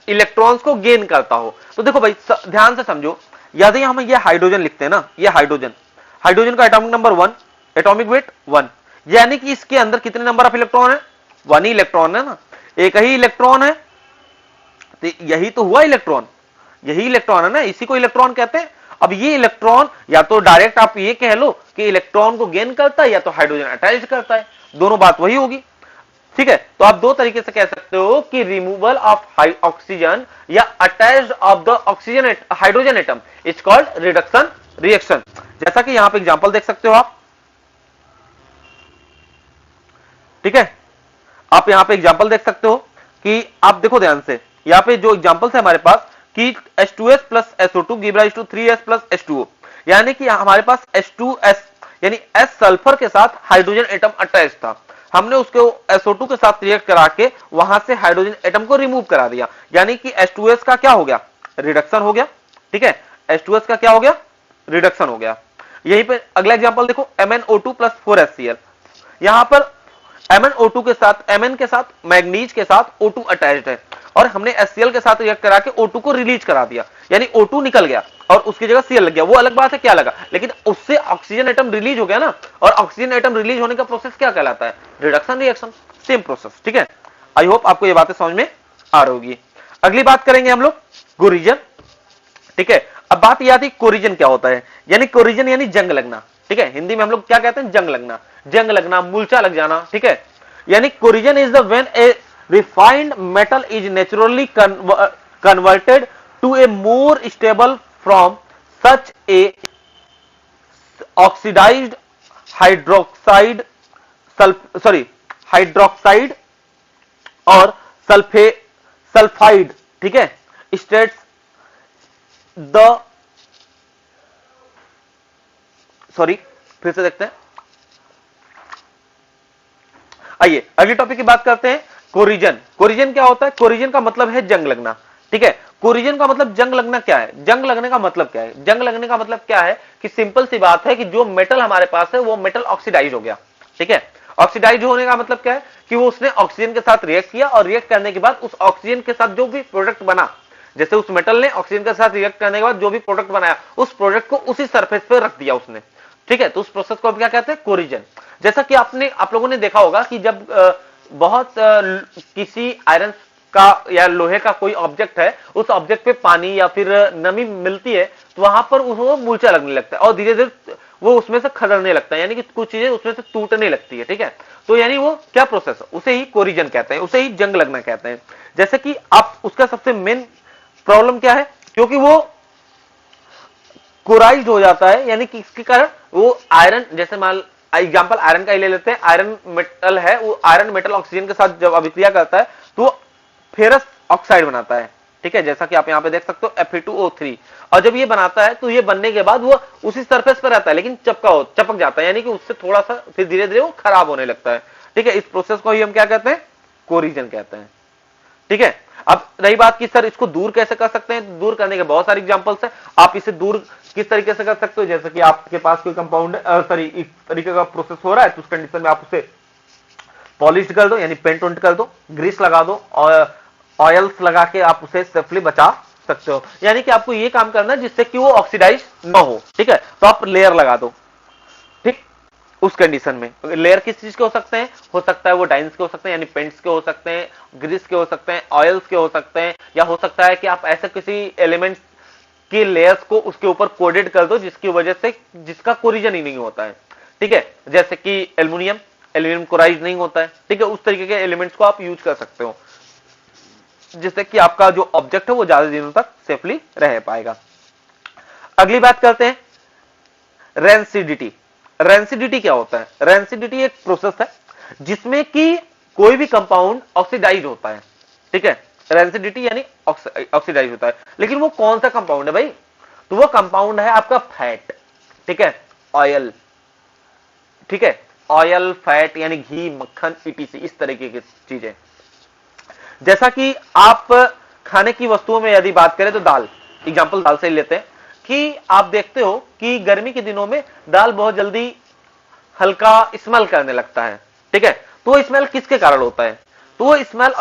Speaker 1: इलेक्ट्रॉन्स को गेन करता हो। तो देखो भाई ध्यान से समझो, यदि हम ये हाइड्रोजन लिखते हैं ना, ये हाइड्रोजन का एटॉमिक नंबर 1, एटॉमिक वेट 1, यानी कि इसके अंदर कितने नंबर ऑफ इलेक्ट्रॉन है? 1 ही इलेक्ट्रॉन है ना, एक ही इलेक्ट्रॉन है, तो यही तो हुआ इलेक्ट्रॉन, यही इलेक्ट्रॉन है ना, इसी को इलेक्ट्रॉन कहते हैं। अब ये इलेक्ट्रॉन या तो डायरेक्ट आप ये कह लो कि इलेक्ट्रॉन को गेन करता है या तो हाइड्रोजन अटैच करता है, दोनों बात वही होगी। ठीक है, तो आप दो तरीके से कह सकते हो कि रिमूवल ऑफ ऑक्सीजन या attach of the oxygen hydrogen atom is called reduction reaction. जैसा कि यहां पे एग्जांपल देख सकते हो आप। ठीक है, आप यहां पे एग्जांपल देख सकते हो कि आप देखो ध्यान से, यहां पे जो एग्जांपल है हमारे पास कि H2S plus SO2 give rise to 3S plus H2O, यानी कि हमारे पास H2S यानी S सल्फर के साथ हाइड्रोजन एटम अटैच था, हमने उसको SO2 के साथ रिएक्ट करा के वहां से हाइड्रोजन एटम को रिमूव करा दिया, यानी कि H2S का क्या हो गया? रिडक्शन हो गया। ठीक है, H2S का क्या हो गया? रिडक्शन हो गया। यहीं पे अगला एग्जांपल देखो, MnO2 प्लस 4HCl। यहां पर MnO2 के साथ, Mn के साथ, मैग्नीज के साथ O2 अटैच्ड है और हमने HCl के साथ रिएक्ट करा के O2 को रिलीज करा दिया, यानी O2 निकल गया और उसकी जगह Cl लग गया। वो अलग बात है क्या लगा, लेकिन उससे ऑक्सीजन एटम रिलीज हो गया ना, और ऑक्सीजन एटम रिलीज होने का प्रोसेस क्या कहलाता है, रिडक्शन रिएक्शन, सेम प्रोसेस। ठीक है, आई होप आपको ये बातें समझ में आ रही होगी। अगली बात करेंगे हम लोग कोरिजन। ठीक है, अब बात यह आती है कोरिजन क्या होता है, यानी कोरिजन यानी जंग लगना। ठीक है, हिंदी में हम लोग क्या कहते हैं, जंग लगना, जंग लगना, मूर्छा लग जाना। ठीक है, यानी corrosion is the when a refined metal is naturally converted to a more stable from such a oxidised hydroxide hydroxide और सल्फाइड। ठीक है, स्टेट्स फिर से देखते हैं। आइए अगली टॉपिक की बात करते हैं, कोरिजन। कोरिजन क्या होता है, कोरिजन का मतलब है जंग लगना। ठीक है, कोरिजन का मतलब जंग लगना क्या है, जंग लगने का मतलब क्या है, जंग लगने का मतलब क्या है कि सिंपल सी बात है कि जो मेटल हमारे पास है वो मेटल ऑक्सीडाइज हो गया। ठीक है, ऑक्सीडाइज होने का मतलब क्या है कि वो उसने ऑक्सीजन के साथ रिएक्ट किया और रिएक्ट करने के बाद उस ऑक्सीजन के साथ जो भी प्रोडक्ट बना, जैसे उस मेटल ने ऑक्सीजन के साथ रिएक्ट करने के बाद जो भी प्रोडक्ट बनाया, उस प्रोडक्ट को उसी सरफेस पे रख दिया उसने। ठीक है, तो उस प्रोसेस को क्या कहते हैं, कोरिजन। जैसा कि आप लोगों ने देखा होगा कि जब किसी आयरन का या लोहे का कोई ऑब्जेक्ट है, उस ऑब्जेक्ट पे पानी या फिर नमी मिलती है तो वहां पर वो मूर्छा लगने लगता है और धीरे धीरे वो उसमें से खदड़ने लगता है, यानी कि कुछ चीजें उसमें से टूटने लगती है। ठीक है, तो यानी वो क्या प्रोसेस है, उसे ही कोरिजन कहते हैं, उसे ही जंग लगना कहते हैं। जैसे कि आप उसका सबसे मेन प्रॉब्लम क्या है, क्योंकि वो कोराइज्ड हो जाता है, यानी कि इसके कारण वो आयरन, जैसे मान एग्जांपल आयरन का ही ले लेते हैं, आयरन मेटल है, वो आयरन मेटल ऑक्सीजन के साथ जब अभिक्रिया करता है तो फेरस ऑक्साइड बनाता है। ठीक है, जैसा कि आप यहां पे देख सकते हो Fe2O3, और जब ये बनाता है तो ये बनने के बाद वो उसी सरफेस पर रहता है लेकिन चपक जाता है, यानी कि उससे थोड़ा सा फिर धीरे धीरे वो खराब होने लगता है। ठीक है, इस प्रोसेस को ही हम क्या कहते हैं, कोरिजन कहते हैं। ठीक है, अब रही बात कि सर इसको दूर कैसे कर सकते हैं, दूर करने के बहुत सारे एग्जांपल्स हैं। आप इसे दूर किस तरीके से कर सकते हो, जैसे कि आपके पास कोई कंपाउंड इस तरीके का प्रोसेस हो रहा है तो उस कंडीशन में आप उसे पॉलिश कर दो, यानी पेंट वेंट कर दो, ग्रीस लगा दो और ऑयल्स लगा के आप उसे सेफली बचा सकते हो। यानी कि आपको ये काम करना है जिससे कि वो ऑक्सीडाइज ना हो। ठीक है, तो आप लेयर लगा दो। ठीक, उस कंडीशन में लेयर किस चीज के हो सकते हैं, हो सकता है वो डाइंस के हो सकते हैं, यानी पेंट्स के हो सकते हैं, ग्रीस के हो सकते हैं, ऑयल्स के हो सकते हैं, या हो सकता है कि आप ऐसे किसी एलिमेंट्स की लेयर्स को उसके ऊपर कोडेड कर दो जिसकी वजह से जिसका कोरिजन ही नहीं होता है। ठीक है, जैसे कि एल्यूमिनियम कोराइज नहीं होता है। ठीक है, उस तरीके के एलिमेंट्स को आप यूज कर सकते हो जिससे कि आपका जो ऑब्जेक्ट है वो ज्यादा दिनों तक सेफली रह पाएगा। अगली बात करते हैं रेंसिडिटी। रेंसिडिटी क्या होता है, रेंसिडिटी एक प्रोसेस है जिसमें कि कोई भी कंपाउंड ऑक्सीडाइज होता है। ठीक है, रेंसिडिटी यानी ऑक्सीडाइज होता है, लेकिन वो कौन सा कंपाउंड है भाई, तो वो कंपाउंड है आपका फैट। ठीक है, ऑयल। ठीक है, ऑयल, फैट यानी घी, मक्खन, ईटीसी, इस तरीके की चीजें। जैसा कि आप खाने की वस्तुओं में यदि बात करें तो दाल, एग्जांपल दाल से ही लेते हैं कि आप देखते हो कि गर्मी के दिनों में दाल बहुत जल्दी हल्का स्मेल करने लगता है। ठीक है, तो वो स्मेल किसके कारण होता है, तो वो स्मेल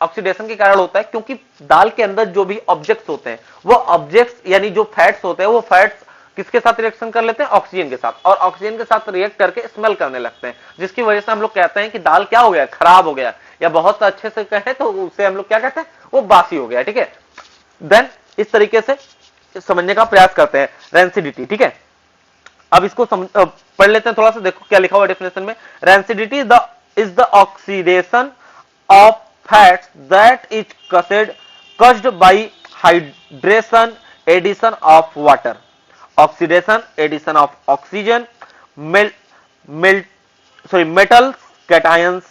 Speaker 1: ऑक्सीडेशन के कारण होता है, क्योंकि दाल के अंदर जो भी ऑब्जेक्ट्स होते हैं वो ऑब्जेक्ट्स यानी जो फैट्स होते हैं वो फैट्स किसके साथ रिएक्शन कर लेते हैं, ऑक्सीजन के साथ, और ऑक्सीजन के साथ रिएक्ट करके स्मेल करने लगते हैं, जिसकी वजह से हम लोग कहते हैं कि दाल क्या हो गया, खराब हो गया, या बहुत अच्छे से कहें तो उसे हम लोग क्या कहते हैं, वो बासी हो गया। ठीक है, देन इस तरीके से समझने का प्रयास करते हैं रेंसिडिटी। ठीक है, अब इसको पढ़ लेते हैं थोड़ा सा, देखो क्या लिखा हुआ डेफिनेशन में। Rancidity is the oxidation of fats that is caused by hydration addition of water, oxidation addition of oxygen, metals, cations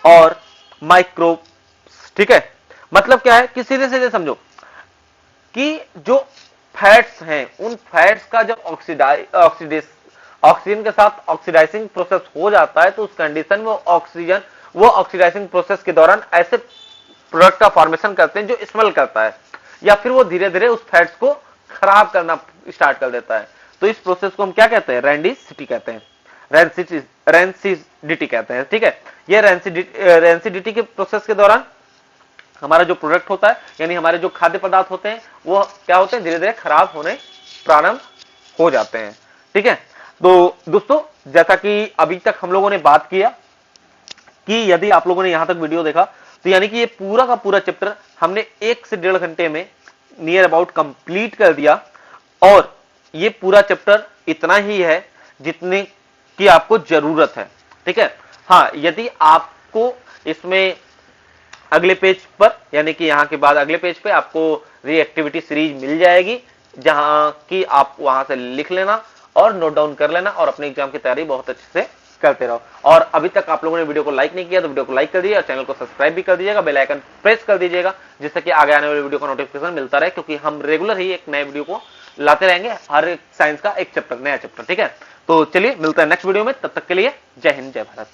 Speaker 1: और माइक्रोब्स। ठीक है, मतलब क्या है कि सीधे सीधे समझो कि जो फैट्स हैं उन फैट्स का जब ऑक्सीजन के साथ ऑक्सीडाइजिंग प्रोसेस हो जाता है तो उस कंडीशन में वो ऑक्सीडाइजिंग प्रोसेस के दौरान ऐसे प्रोडक्ट का फॉर्मेशन करते हैं जो स्मेल करता है, या फिर वो धीरे धीरे उस फैट्स को खराब करना स्टार्ट कर देता है। तो इस प्रोसेस को हम क्या कहते हैं, रेंडिसिटी कहते हैं, रेंसिडिटी कहते हैं। ठीक है, ये रेंसिडिटी के प्रोसेस के दौरान हमारा जो प्रोडक्ट होता है, यानी हमारे जो खाद्य पदार्थ होते हैं, वो क्या होते हैं, धीरे धीरे खराब होने प्रारंभ हो जाते हैं। ठीक है, तो दोस्तों जैसा कि अभी तक हम लोगों ने बात किया कि यदि आप लोगों ने यहां तक वीडियो देखा तो यानी कि ये पूरा का पूरा चैप्टर हमने 1 से 1.5 घंटे में नियर अबाउट कंप्लीट कर दिया। और ये पूरा चैप्टर इतना ही है जितने की आपको जरूरत है। ठीक है, हाँ, यदि आपको इसमें अगले पेज पर, यानी कि यहां के बाद अगले पेज पे आपको रिएक्टिविटी सीरीज मिल जाएगी, जहां की आप वहां से लिख लेना और नोट डाउन कर लेना और अपने एग्जाम की तैयारी बहुत अच्छे से करते रहो। और अभी तक आप लोगों ने वीडियो को लाइक नहीं किया तो वीडियो को लाइक कर दीजिए और चैनल को सब्सक्राइब भी कर दीजिएगा, बेल आइकन प्रेस कर दीजिएगा, जिससे कि आगे आने वाले वीडियो का नोटिफिकेशन मिलता रहे, क्योंकि हम रेगुलर ही एक नए वीडियो को लाते रहेंगे, हर एक साइंस का एक चैप्टर, नया चैप्टर। ठीक है, तो चलिए मिलते हैं नेक्स्ट वीडियो में, तब तक के लिए जय हिंद जय भारत।